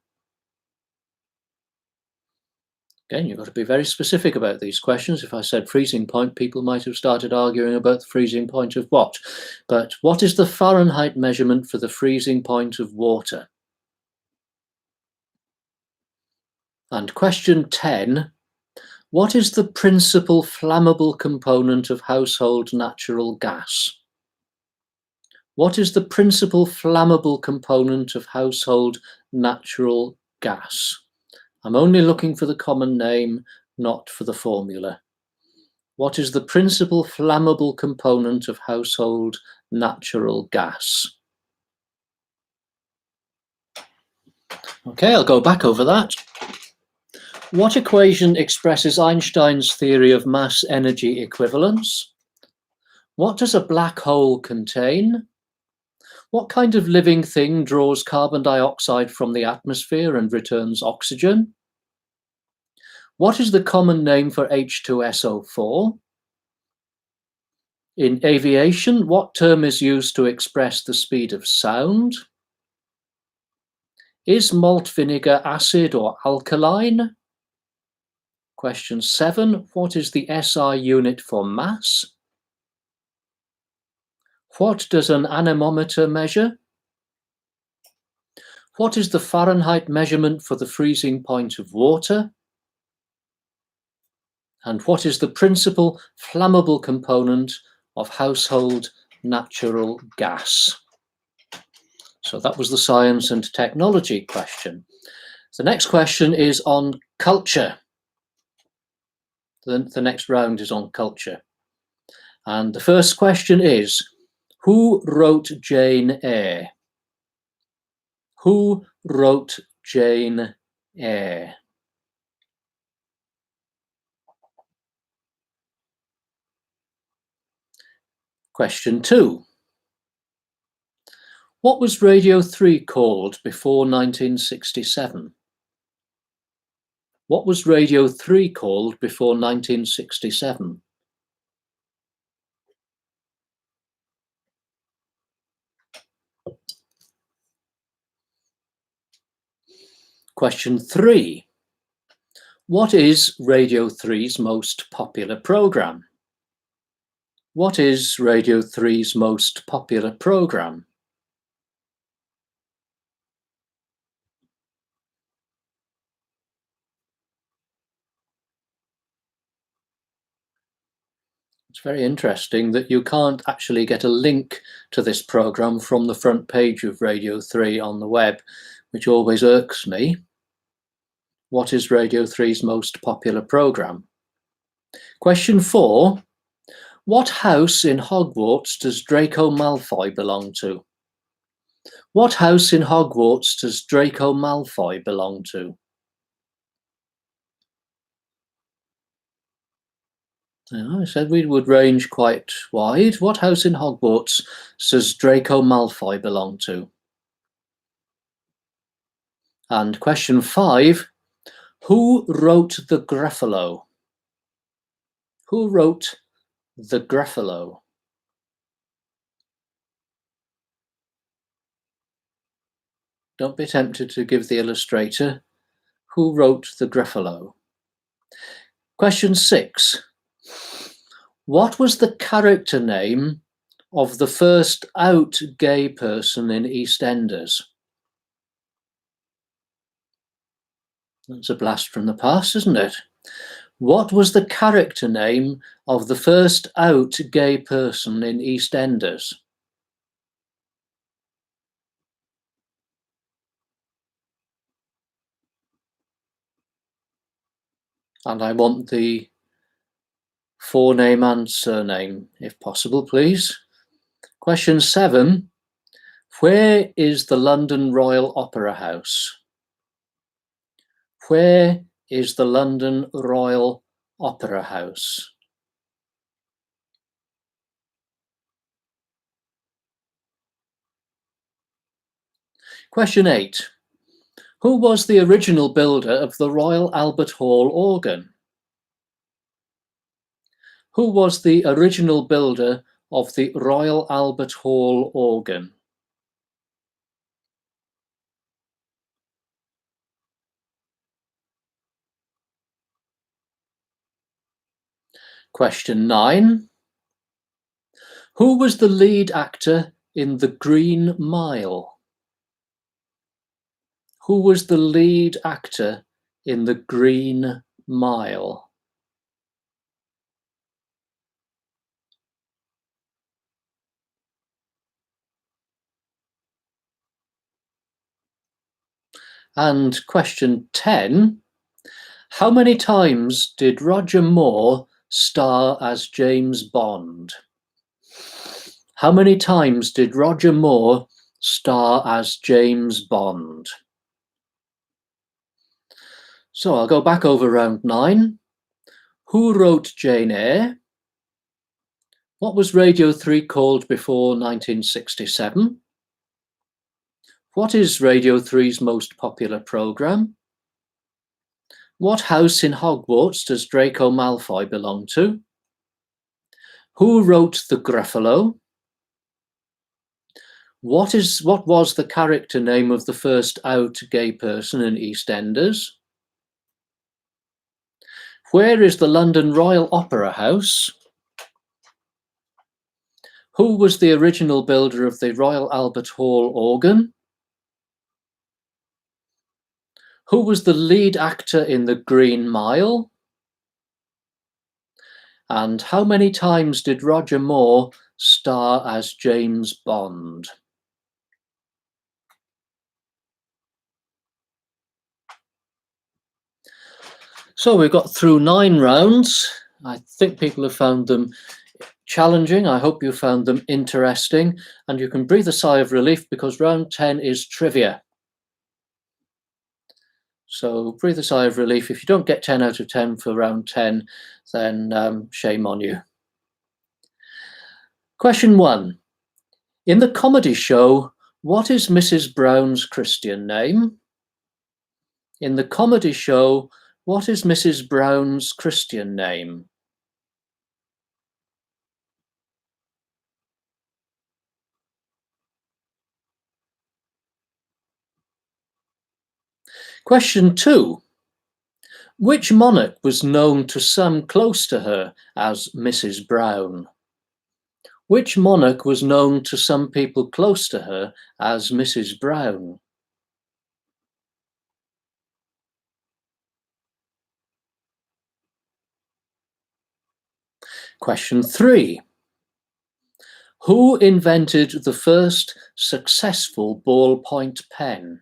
Again, you've got to be very specific about these questions. If I said freezing point, people might have started arguing about the freezing point of what? But what is the Fahrenheit measurement for the freezing point of water? And question 10. What is the principal flammable component of household natural gas? What is the principal flammable component of household natural gas? I'm only looking for the common name, not for the formula. What is the principal flammable component of household natural gas? Okay, I'll go back over that. What equation expresses Einstein's theory of mass-energy equivalence? What does a black hole contain? What kind of living thing draws carbon dioxide from the atmosphere and returns oxygen? What is the common name for H2SO4? In aviation, what term is used to express the speed of sound? Is malt vinegar acid or alkaline? Question 7. What is the SI unit for mass? What does an anemometer measure? What is the Fahrenheit measurement for the freezing point of water? And what is the principal flammable component of household natural gas? So that was the science and technology question. The next question is on culture. The next round is on culture. And the first question is, who wrote Jane Eyre? Who wrote Jane Eyre? Question 2. What was Radio 3 called before 1967? What was Radio 3 called before 1967? Question 3. What is Radio 3's most popular programme? What is Radio 3's most popular programme? It's very interesting that you can't actually get a link to this programme from the front page of Radio 3 on the web, which always irks me. What is Radio 3's most popular programme? Question 4. What house in Hogwarts does Draco Malfoy belong to? What house in Hogwarts does Draco Malfoy belong to? I said we would range quite wide. What house in Hogwarts does Draco Malfoy belong to? And question 5. Who wrote the Gruffalo? Who wrote the Gruffalo? Don't be tempted to give the illustrator. Who wrote the Gruffalo? Question 6. What was the character name of the first out gay person in EastEnders? That's a blast from the past, isn't it? What was the character name of the first out gay person in EastEnders? And I want the forename and surname, if possible, please. Question 7. Where is the London Royal Opera House? Where is the London Royal Opera House? Question 8. Who was the original builder of the Royal Albert Hall organ? Who was the original builder of the Royal Albert Hall organ? Question 9. Who was the lead actor in The Green Mile? Who was the lead actor in The Green Mile? And question 10. How many times did Roger Moore star as James Bond? How many times did Roger Moore star as James Bond? So I'll go back over round 9. Who wrote Jane Eyre? What was Radio 3 called before 1967? What is Radio 3's most popular programme? What house in Hogwarts does Draco Malfoy belong to? Who wrote the Gruffalo? What was the character name of the first out gay person in EastEnders? Where is the London Royal Opera House? Who was the original builder of the Royal Albert Hall organ? Who was the lead actor in The Green Mile? And how many times did Roger Moore star as James Bond? So we've got through 9 rounds. I think people have found them challenging. I hope you found them interesting, and you can breathe a sigh of relief because round 10 is trivia. So breathe a sigh of relief. If you don't get 10 out of 10 for round 10, then shame on you. Question 1. In the comedy show, what is Mrs. Brown's Christian name? In the comedy show, what is Mrs. Brown's Christian name? Question 2. Which monarch was known to some close to her as Mrs. Brown? Which monarch was known to some people close to her as Mrs. Brown? Question 3. Who invented the first successful ballpoint pen?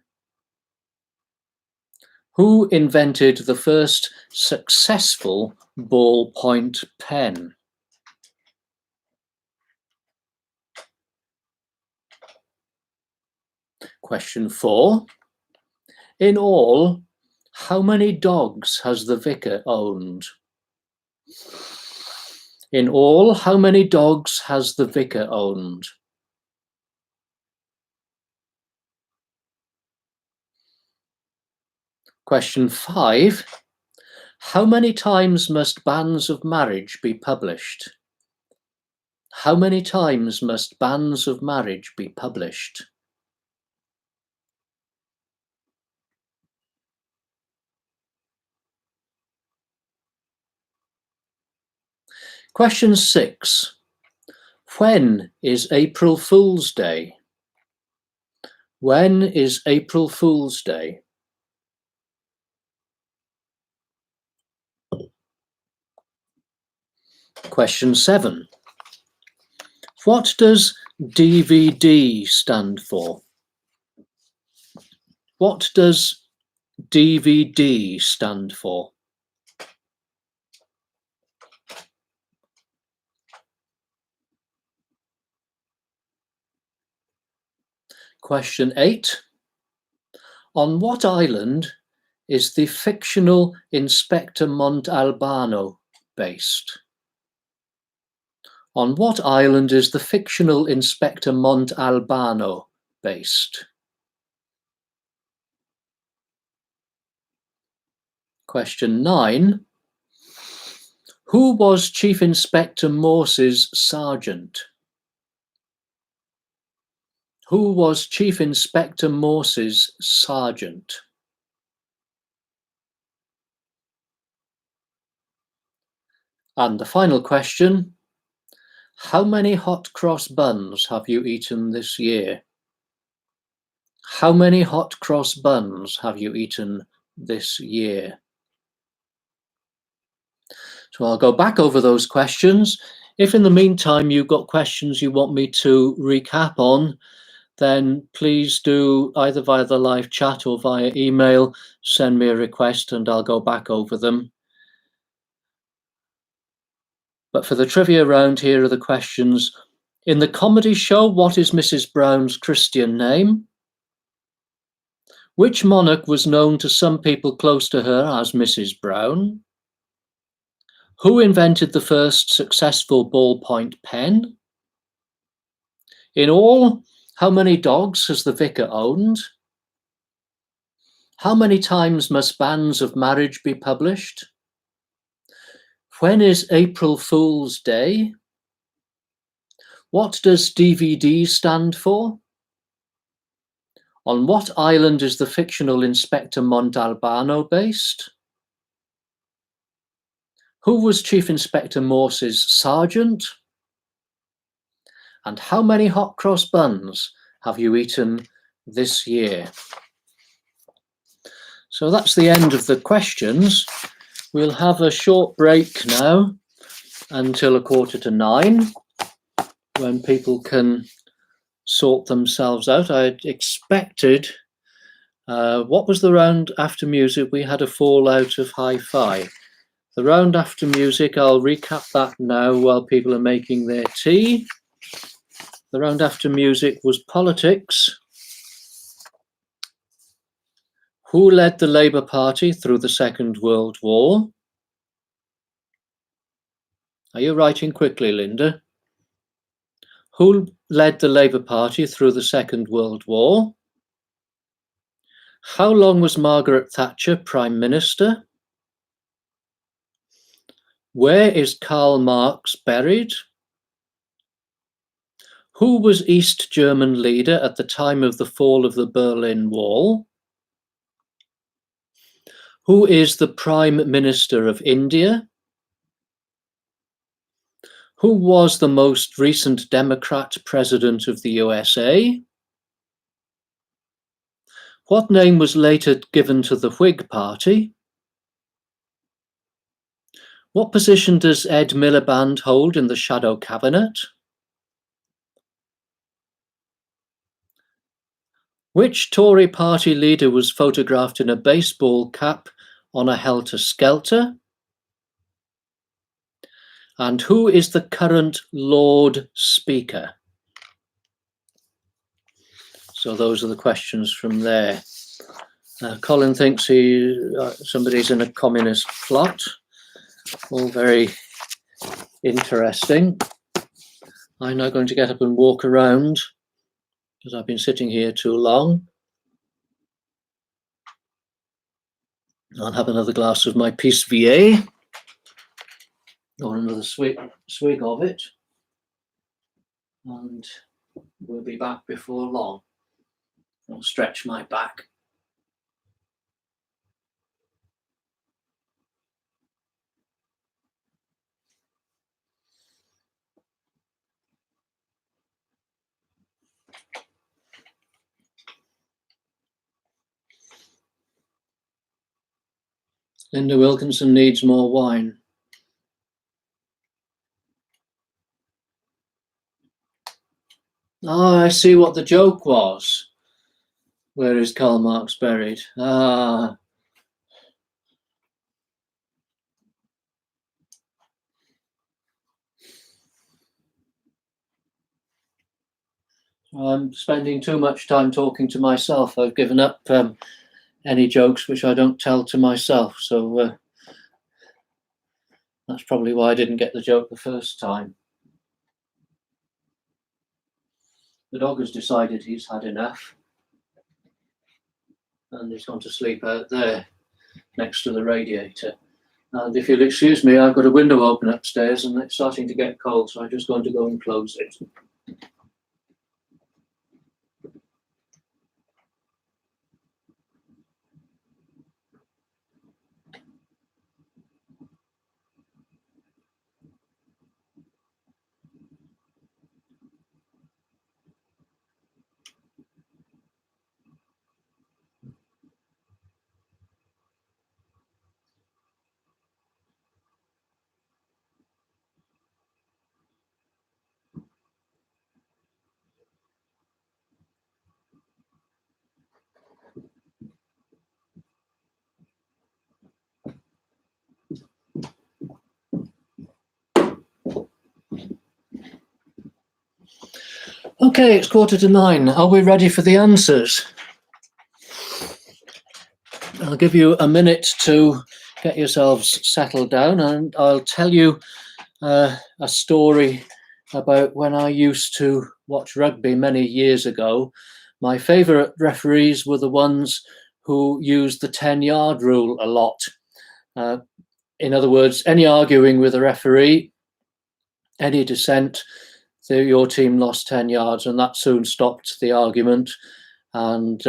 Who invented the first successful ballpoint pen? Question 4. In all, how many dogs has the vicar owned? In all, how many dogs has the vicar owned? Question 5. How many times must bans of marriage be published? How many times must bans of marriage be published? Question 6. When is April Fool's Day? When is April Fool's Day? Question 7. What does DVD stand for? What does DVD stand for? Question 8. On what island is the fictional Inspector Montalbano based? On what island is the fictional Inspector Montalbano based? Question 9. Who was Chief Inspector Morse's sergeant? Who was Chief Inspector Morse's sergeant? And the final question. How many hot cross buns have you eaten this year? How many hot cross buns have you eaten this year? So I'll go back over those questions. If in the meantime you've got questions you want me to recap on, then please do, either via the live chat or via email, send me a request and I'll go back over them. But for the trivia round, here are the questions. In the comedy show, what is Mrs. Brown's Christian name? Which monarch was known to some people close to her as Mrs. Brown? Who invented the first successful ballpoint pen? In all, how many dogs has the vicar owned? How many times must bans of marriage be published? When is April Fool's Day? What does DVD stand for? On what island is the fictional Inspector Montalbano based? Who was Chief Inspector Morse's sergeant? And how many hot cross buns have you eaten this year? So that's the end of the questions. We'll have a short break now until 9:15 when people can sort themselves out. I expected, what was the round after music? We had a fallout of hi-fi. The round after music, I'll recap that now while people are making their tea. The round after music was politics, Who led the Labour Party through the Second World War? Are you writing quickly, Linda? Who led the Labour Party through the Second World War? How long was Margaret Thatcher Prime Minister? Where is Karl Marx buried? Who was East German leader at the time of the fall of the Berlin Wall? Who is the Prime Minister of India? Who was the most recent Democrat president of the USA? What name was later given to the Whig Party? What position does Ed Miliband hold in the shadow cabinet? Which Tory party leader was photographed in a baseball cap on a helter-skelter? And who is the current Lord Speaker? So those are the questions from there. Colin thinks somebody's in a communist plot. All very interesting. I'm now going to get up and walk around because I've been sitting here too long. I'll have another glass of my Peace VA or another swig of it, and we'll be back before long. I'll stretch my back. Linda Wilkinson needs more wine. Oh, I see what the joke was. Where is Karl Marx buried? Ah. I'm spending too much time talking to myself. I've given up any jokes which I don't tell to myself. So that's probably why I didn't get the joke the first time. The dog has decided he's had enough, and he's gone to sleep out there next to the radiator. And if you'll excuse me, I've got a window open upstairs and it's starting to get cold, so I'm just going to go and close it. Okay, it's 9:15. Are we ready for the answers? I'll give you a minute to get yourselves settled down, and I'll tell you a story about when I used to watch rugby many years ago. My favourite referees were the ones who used the 10-yard rule a lot. In other words, any arguing with a referee, any dissent, your team lost 10 yards, and that soon stopped the argument. And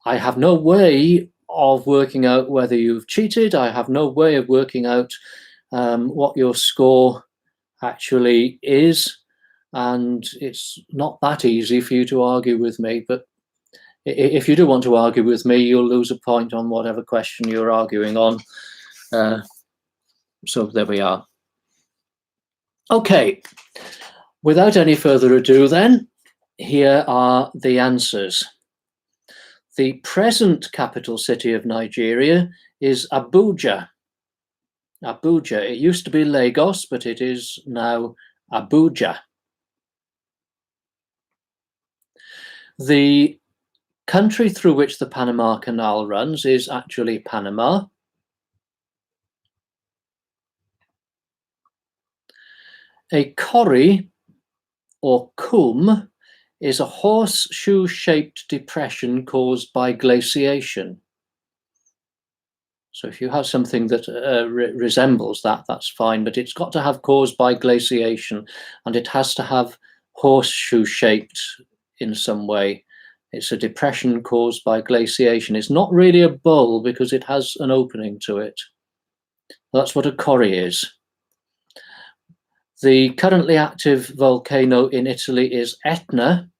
I have no way of working out whether you've cheated. I have no way of working out what your score actually is. And it's not that easy for you to argue with me. But if you do want to argue with me, you'll lose a point on whatever question you're arguing on. So there we are. Okay, without any further ado then, here are the answers. The present capital city of Nigeria is Abuja. Abuja. It used to be Lagos, but it is now Abuja. The country through which the Panama Canal runs is actually Panama. A corrie, or coombe, is a horseshoe-shaped depression caused by glaciation. So if you have something that resembles that, that's fine, but it's got to have caused by glaciation, and it has to have horseshoe-shaped in some way. It's a depression caused by glaciation. It's not really a bowl because it has an opening to it. That's what a corrie is. The currently active volcano in Italy is Etna,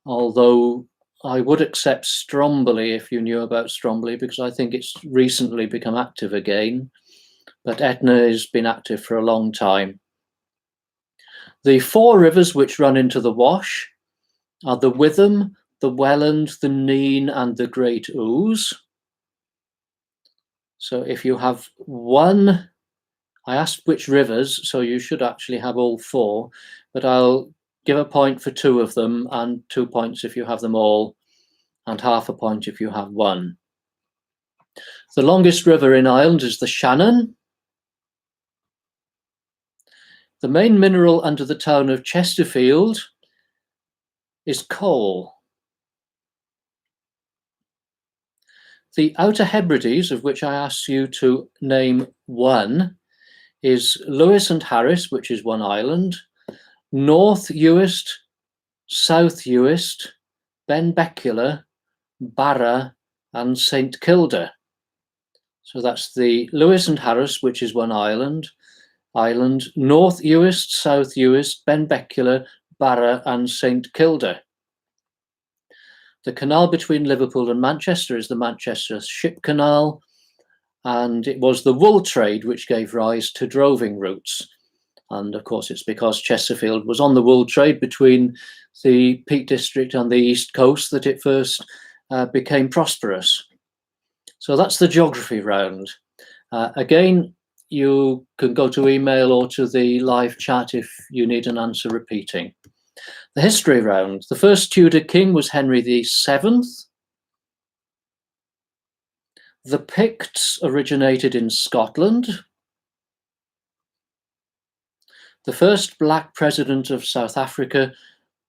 although I would accept Stromboli if you knew about Stromboli, because I think it's recently become active again. But Etna has been active for a long time. The four rivers which run into the Wash are the Witham, the Welland, the Nene, and the Great Ouse. So if you have one, I asked which rivers, so you should actually have all four, but I'll give a point for two of them and 2 points if you have them all, and half a point if you have one. The longest river in Ireland is the Shannon. The main mineral under the town of Chesterfield is coal. The Outer Hebrides, of which I asked you to name one, is Lewis and Harris, which is one island, North Uist, South Uist, Benbecula, Barra, and St Kilda. So that's the Lewis and Harris, which is one island, North Uist, South Uist, Benbecula, Barra, and St Kilda. The canal between Liverpool and Manchester is the Manchester Ship Canal, and it was the wool trade which gave rise to droving routes. And of course, it's because Chesterfield was on the wool trade between the Peak District and the East Coast that it first became prosperous. So that's the geography round. Again, you can go to email or to the live chat if you need an answer repeating. The history round. The first Tudor king was Henry VII. The Picts originated in Scotland. The first black president of South Africa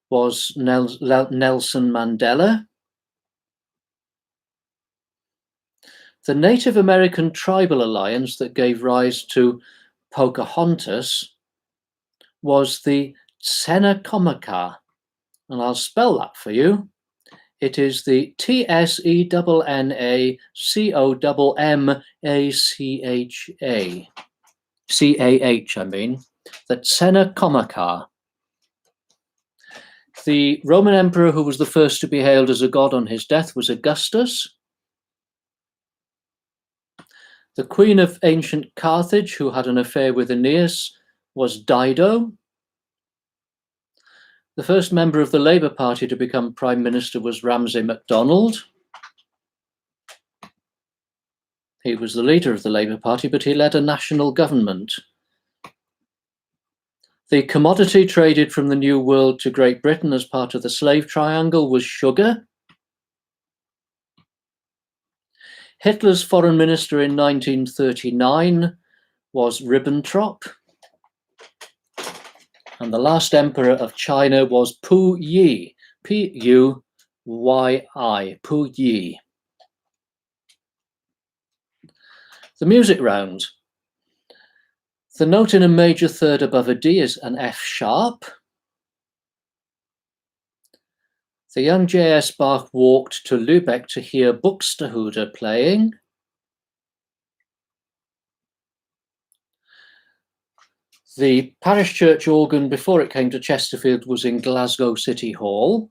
was Nelson Mandela. The Native American tribal alliance that gave rise to Pocahontas was the Tsenacommacah, and I'll spell that for you. It is the Tsenacommacah, I mean, the Tsenacommacah. The Roman emperor who was the first to be hailed as a god on his death was Augustus. The queen of ancient Carthage, who had an affair with Aeneas, was Dido. The first member of the Labour Party to become Prime Minister was Ramsay MacDonald. He was the leader of the Labour Party, but he led a national government. The commodity traded from the New World to Great Britain as part of the slave triangle was sugar. Hitler's foreign minister in 1939 was Ribbentrop. And the last emperor of China was Pu Yi, P-U-Y-I, Pu Yi. The music round. The note in a major third above a D is an F sharp. The young J.S. Bach walked to Lübeck to hear Buxtehude playing. The parish church organ before it came to Chesterfield was in Glasgow City Hall.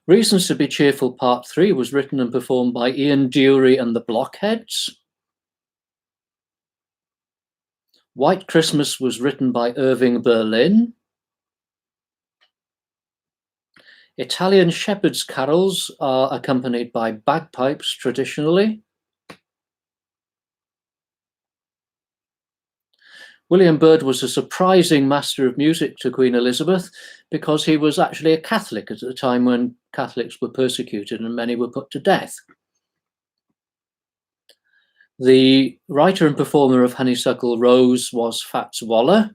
Reasons to be Cheerful Part 3 was written and performed by Ian Dury and the Blockheads. White Christmas was written by Irving Berlin. Italian shepherd's carols are accompanied by bagpipes traditionally. William Byrd was a surprising master of music to Queen Elizabeth because he was actually a Catholic at a time when Catholics were persecuted and many were put to death. The writer and performer of Honeysuckle Rose was Fats Waller.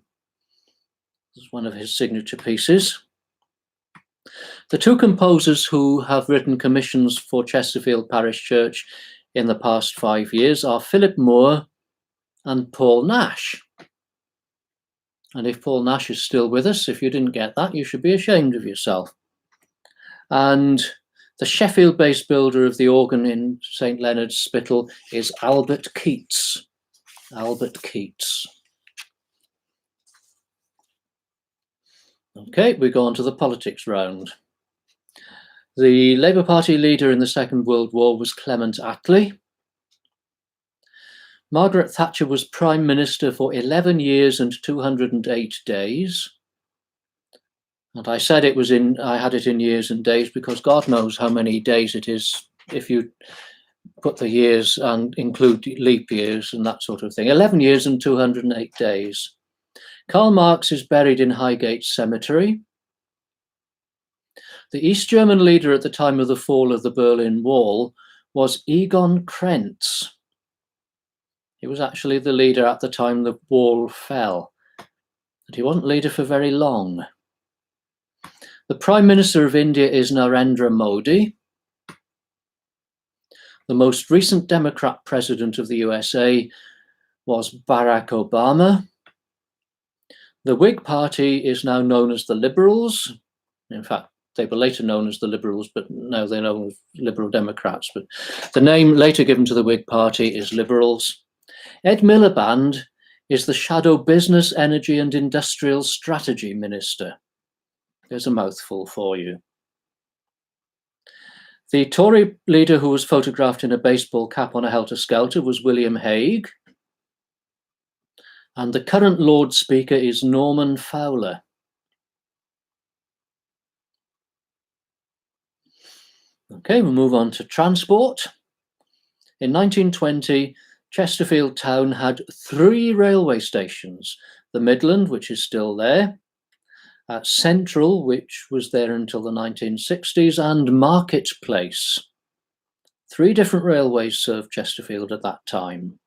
This is one of his signature pieces. The two composers who have written commissions for Chesterfield Parish Church in the past 5 years are Philip Moore and Paul Nash. And if Paul Nash is still with us, if you didn't get that, you should be ashamed of yourself. And the Sheffield-based builder of the organ in St. Leonard's Spital is Albert Keats. Albert Keats. Okay, we go on to the politics round. The Labour Party leader in the Second World War was Clement Attlee. Margaret Thatcher was Prime Minister for 11 years and 208 days. And I said I had it in years and days because God knows how many days it is if you put the years and include leap years and that sort of thing. 11 years and 208 days. Karl Marx is buried in Highgate Cemetery. The East German leader at the time of the fall of the Berlin Wall was Egon Krenz. He was actually the leader at the time the wall fell, but he wasn't leader for very long. The Prime Minister of India is Narendra Modi. The most recent Democrat president of the USA was Barack Obama. The Whig Party is now known as the Liberals. In fact, they were later known as the Liberals, but now they're known as Liberal Democrats. But the name later given to the Whig Party is Liberals. Ed Miliband is the Shadow Business, Energy and Industrial Strategy Minister. There's a mouthful for you. The Tory leader who was photographed in a baseball cap on a helter-skelter was William Hague. And the current Lord Speaker is Norman Fowler. Okay, we'll move on to transport. In 1920, Chesterfield town had 3 railway stations. The Midland, which is still there, Central, which was there until the 1960s, and Marketplace. 3 different railways served Chesterfield at that time.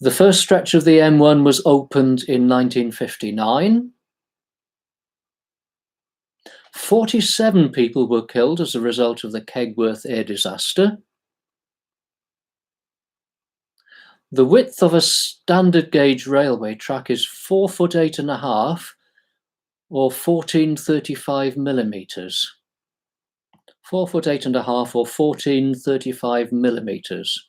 The first stretch of the M1 was opened in 1959. 47 people were killed as a result of the Kegworth air disaster. The width of a standard gauge railway track is 4 foot 8.5 or 1435 millimeters. 4 foot 8.5 or 1435 millimeters.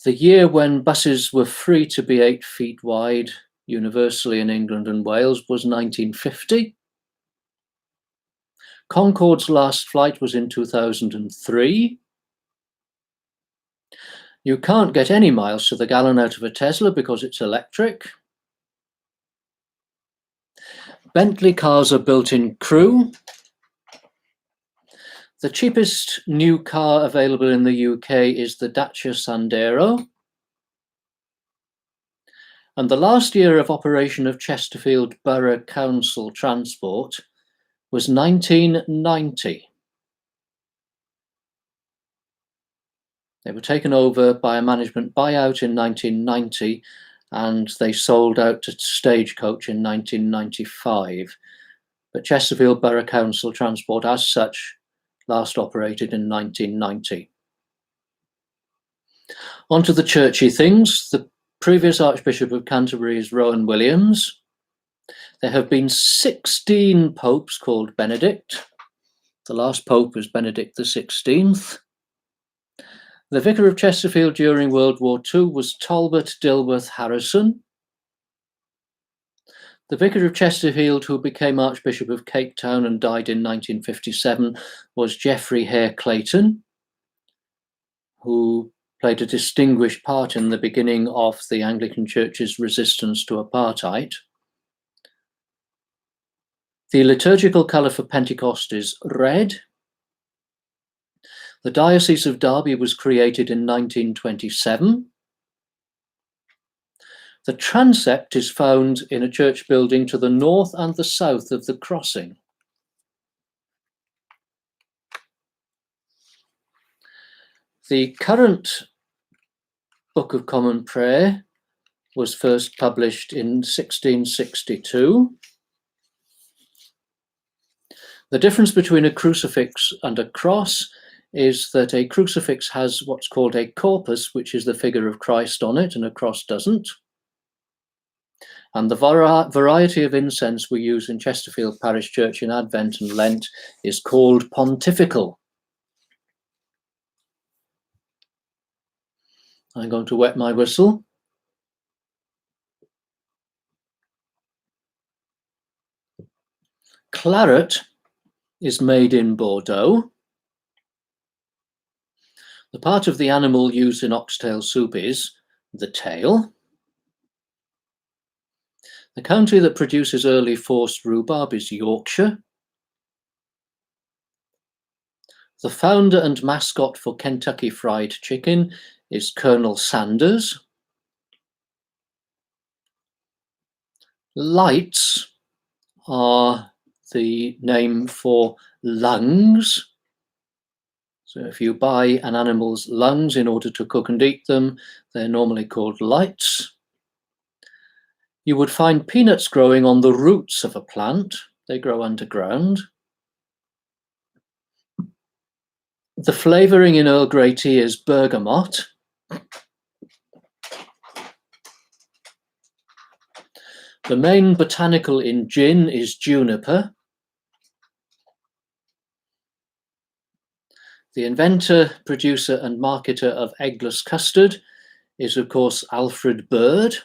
The year when buses were free to be 8 feet wide universally in England and Wales was 1950. Concorde's last flight was in 2003. You can't get any miles to the gallon out of a Tesla because it's electric. Bentley cars are built in Crewe. The cheapest new car available in the UK is the Dacia Sandero. And the last year of operation of Chesterfield Borough Council Transport was 1990. They were taken over by a management buyout in 1990, and they sold out to Stagecoach in 1995. But Chesterfield Borough Council Transport, as such, last operated in 1990. On to the churchy things. The previous Archbishop of Canterbury is Rowan Williams. There have been 16 popes called Benedict. The last pope was Benedict XVI. The Vicar of Chesterfield during World War II was Talbot Dilworth Harrison. The Vicar of Chesterfield, who became Archbishop of Cape Town and died in 1957, was Geoffrey Hare Clayton, who played a distinguished part in the beginning of the Anglican Church's resistance to apartheid. The liturgical colour for Pentecost is red. The Diocese of Derby was created in 1927. The transept is found in a church building to the north and the south of the crossing. The current Book of Common Prayer was first published in 1662. The difference between a crucifix and a cross is that a crucifix has what's called a corpus, which is the figure of Christ on it, and a cross doesn't. And the variety of incense we use in Chesterfield Parish Church in Advent and Lent is called pontifical. I'm going to wet my whistle. Claret is made in Bordeaux. The part of the animal used in oxtail soup is the tail. The county that produces early forced rhubarb is Yorkshire. The founder and mascot for Kentucky Fried Chicken is Colonel Sanders. Lights are the name for lungs. So if you buy an animal's lungs in order to cook and eat them, they're normally called lights. You would find peanuts growing on the roots of a plant. They grow underground. The flavouring in Earl Grey tea is bergamot. The main botanical in gin is juniper. The inventor, producer and marketer of eggless custard is of course Alfred Bird,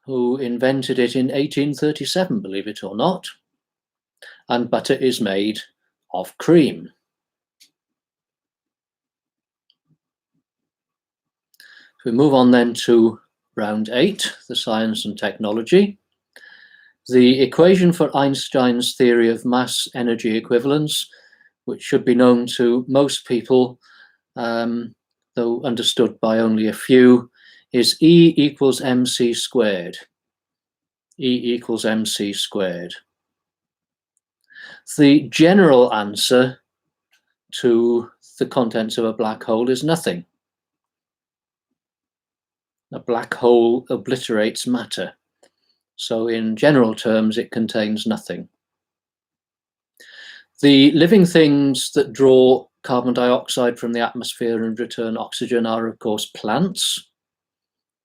who invented it in 1837, believe it or not, and butter is made of cream. We move on then to round 8, the science and technology. The equation for Einstein's theory of mass energy equivalence, which should be known to most people, though understood by only a few, is E equals mc squared. E equals mc squared. The general answer to the contents of a black hole is nothing. A black hole obliterates matter. So in general terms, it contains nothing. The living things that draw carbon dioxide from the atmosphere and return oxygen are, of course, plants,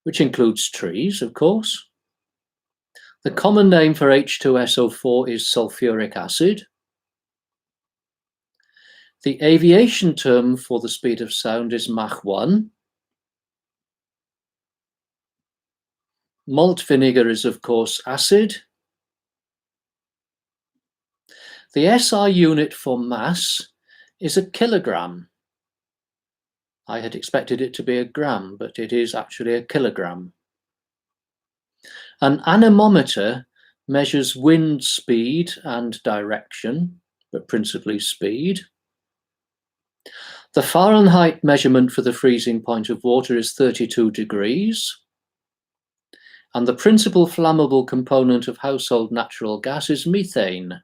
which includes trees, of course. The common name for H2SO4 is sulfuric acid. The aviation term for the speed of sound is Mach 1. Malt vinegar is, of course, acid. The SI unit for mass is a kilogram. I had expected it to be a gram, but it is actually a kilogram. An anemometer measures wind speed and direction, but principally speed. The Fahrenheit measurement for the freezing point of water is 32 degrees. And the principal flammable component of household natural gas is methane.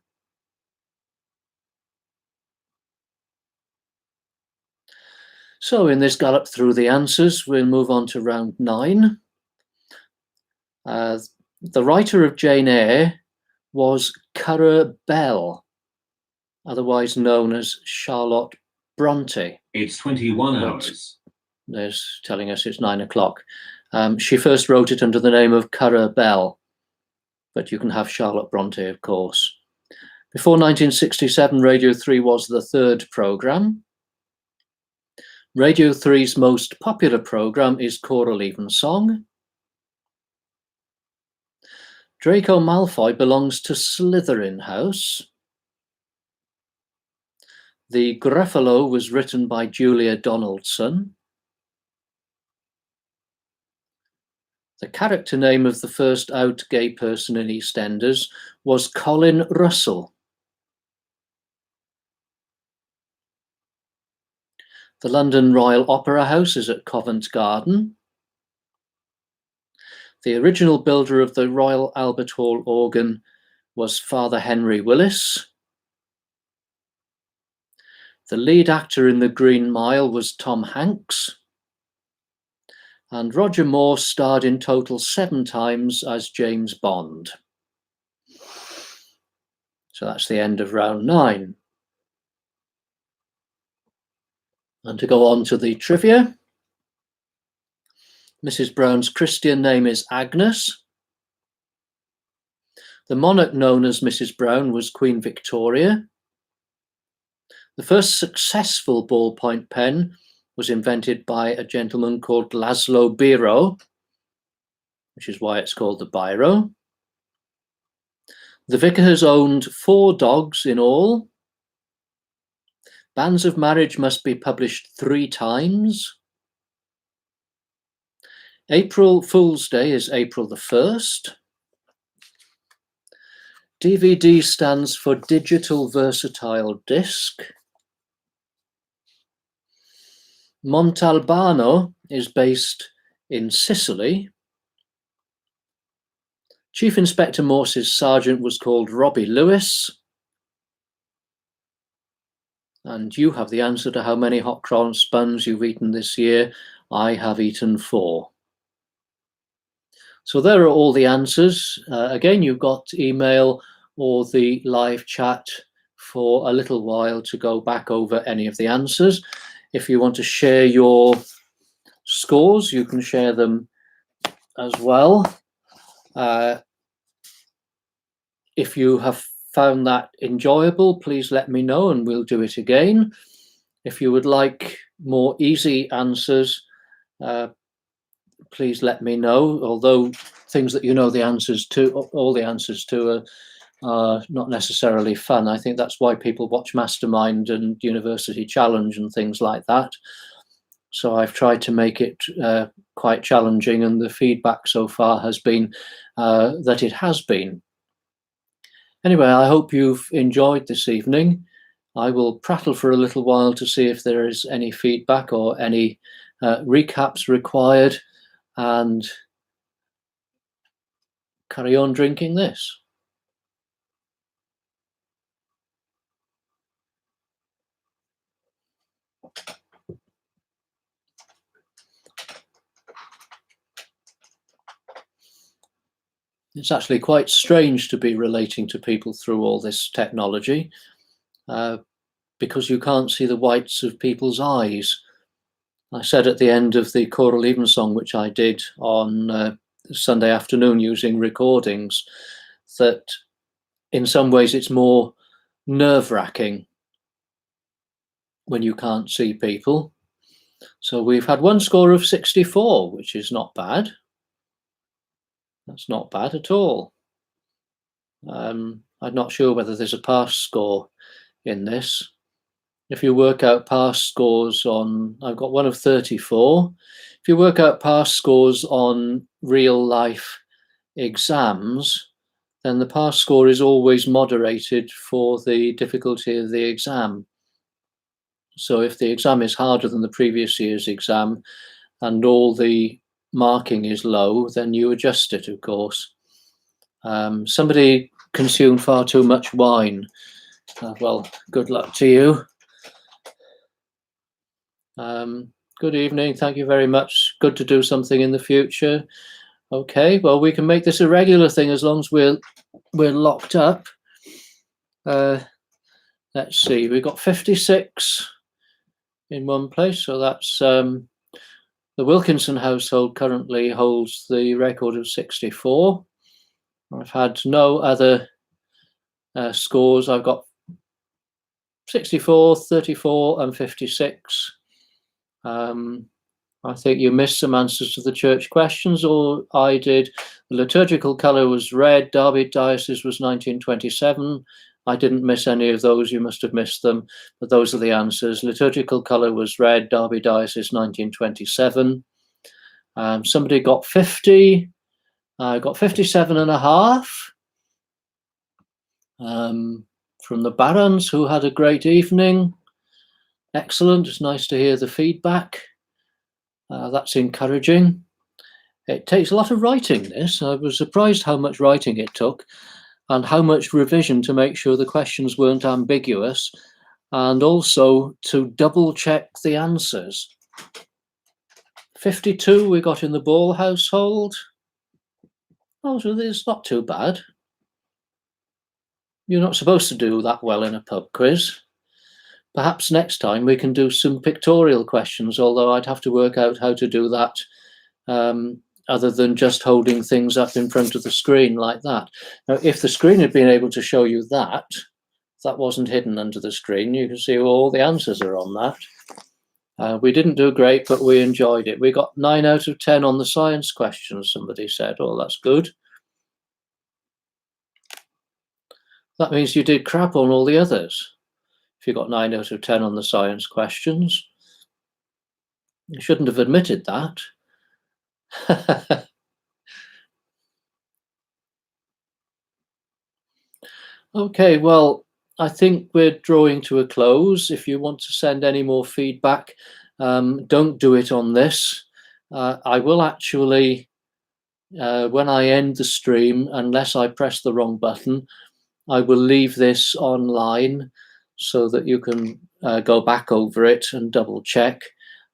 So in this gallop through the answers, we'll move on to round 9. The writer of Jane Eyre was Currer Bell, otherwise known as Charlotte Bronte. It's 21 hours. There's telling us it's 9 o'clock. She first wrote it under the name of Currer Bell, but you can have Charlotte Bronte, of course. Before 1967, Radio 3 was the 3rd programme. Radio 3's most popular programme is Choral Evensong. Draco Malfoy belongs to Slytherin House. The Gruffalo was written by Julia Donaldson. The character name of the first out gay person in EastEnders was Colin Russell. The London Royal Opera House is at Covent Garden. The original builder of the Royal Albert Hall organ was Father Henry Willis. The lead actor in The Green Mile was Tom Hanks. And Roger Moore starred in total 7 times as James Bond. So that's the end of round 9. And to go on to the trivia, Mrs. Brown's Christian name is Agnes. The monarch known as Mrs. Brown was Queen Victoria. The first successful ballpoint pen was invented by a gentleman called Laszlo Biro, which is why it's called the Biro. The vicar has owned 4 dogs in all. Banns of marriage must be published 3 times. April Fool's Day is April the 1st. DVD stands for Digital Versatile Disc. Montalbano is based in Sicily. Chief Inspector Morse's sergeant was called Robbie Lewis. And you have the answer to how many hot cross buns you've eaten this year. I have eaten 4. So there are all the answers. Again, you've got email or the live chat for a little while to go back over any of the answers. If you want to share your scores, you can share them as well. If you have found that enjoyable, please let me know and we'll do it again. If you would like more easy answers, please let me know, although things that you know the answers to, all the answers to, are not necessarily fun. I think that's why people watch Mastermind and University Challenge and things like that. So I've tried to make it quite challenging, and the feedback so far has been that it has been. Anyway, I hope you've enjoyed this evening. I will prattle for a little while to see if there is any feedback or any recaps required, and carry on drinking this. It's actually quite strange to be relating to people through all this technology, because you can't see the whites of people's eyes. I said at the end of the choral evensong, which I did on Sunday afternoon using recordings, that in some ways it's more nerve-wracking when you can't see people. So we've had one score of 64, which is not bad. That's not bad at all. I'm not sure whether there's a pass score in this. If you work out pass scores on, I've got one of 34. If you work out pass scores on real life exams, then the pass score is always moderated for the difficulty of the exam. So if the exam is harder than the previous year's exam and all the marking is low, then you adjust it, of course. Somebody consumed far too much wine. Well, good luck to you. Good evening. Thank you very much. Good to do something in the future. Okay, well, we can make this a regular thing as long as we're locked up. Let's see, we've got 56 in one place, so that's the Wilkinson household currently holds the record of 64. I've had no other scores. I've got 64, 34 and 56. I think you missed some answers to the church questions, or I did. The liturgical colour was red. Derby Diocese was 1927. I didn't miss any of those. You must have missed them, but those are the answers. Liturgical colour was red. Derby Diocese 1927. Somebody got 50. I got 57 and a half. From the Barons, who had a great evening. Excellent. It's nice to hear the feedback. That's encouraging. It takes a lot of writing, this. I was surprised how much writing it took and how much revision to make sure the questions weren't ambiguous, and also to double check the answers. 52 we got in the Ball household. Oh, so it's not too bad. You're not supposed to do that well in a pub quiz. Perhaps next time we can do some pictorial questions, although I'd have to work out how to do that other than just holding things up in front of the screen like that. Now, if the screen had been able to show you that, that wasn't hidden under the screen, you can see all the answers are on that. We didn't do great, but we enjoyed it. We got 9 out of 10 on the science questions, somebody said. Oh, that's good. That means you did crap on all the others. If you got 9 out of 10 on the science questions, you shouldn't have admitted that. Okay, well, I think we're drawing to a close. If you want to send any more feedback, don't do it on this. I will actually, when I end the stream, unless I press the wrong button, I will leave this online so that you can go back over it and double check.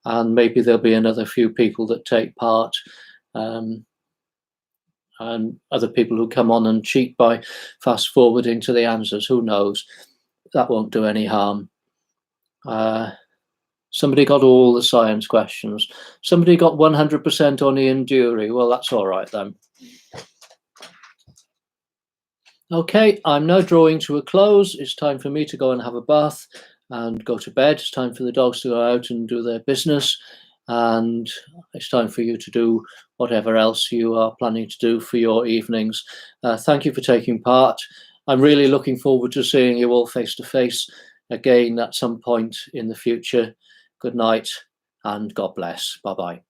And maybe there'll be another few people that take part. And other people who come on and cheat by fast forwarding to the answers, who knows? That won't do any harm. Somebody got all the science questions. Somebody got 100% on Ian Dury. Well, that's all right then. Okay, I'm now drawing to a close. It's time for me to go and have a bath and go to bed. It's time for the dogs to go out and do their business. And it's time for you to do whatever else you are planning to do for your evenings. Thank you for taking part. I'm really looking forward to seeing you all face to face again at some point in the future. Good night and God bless. Bye-bye.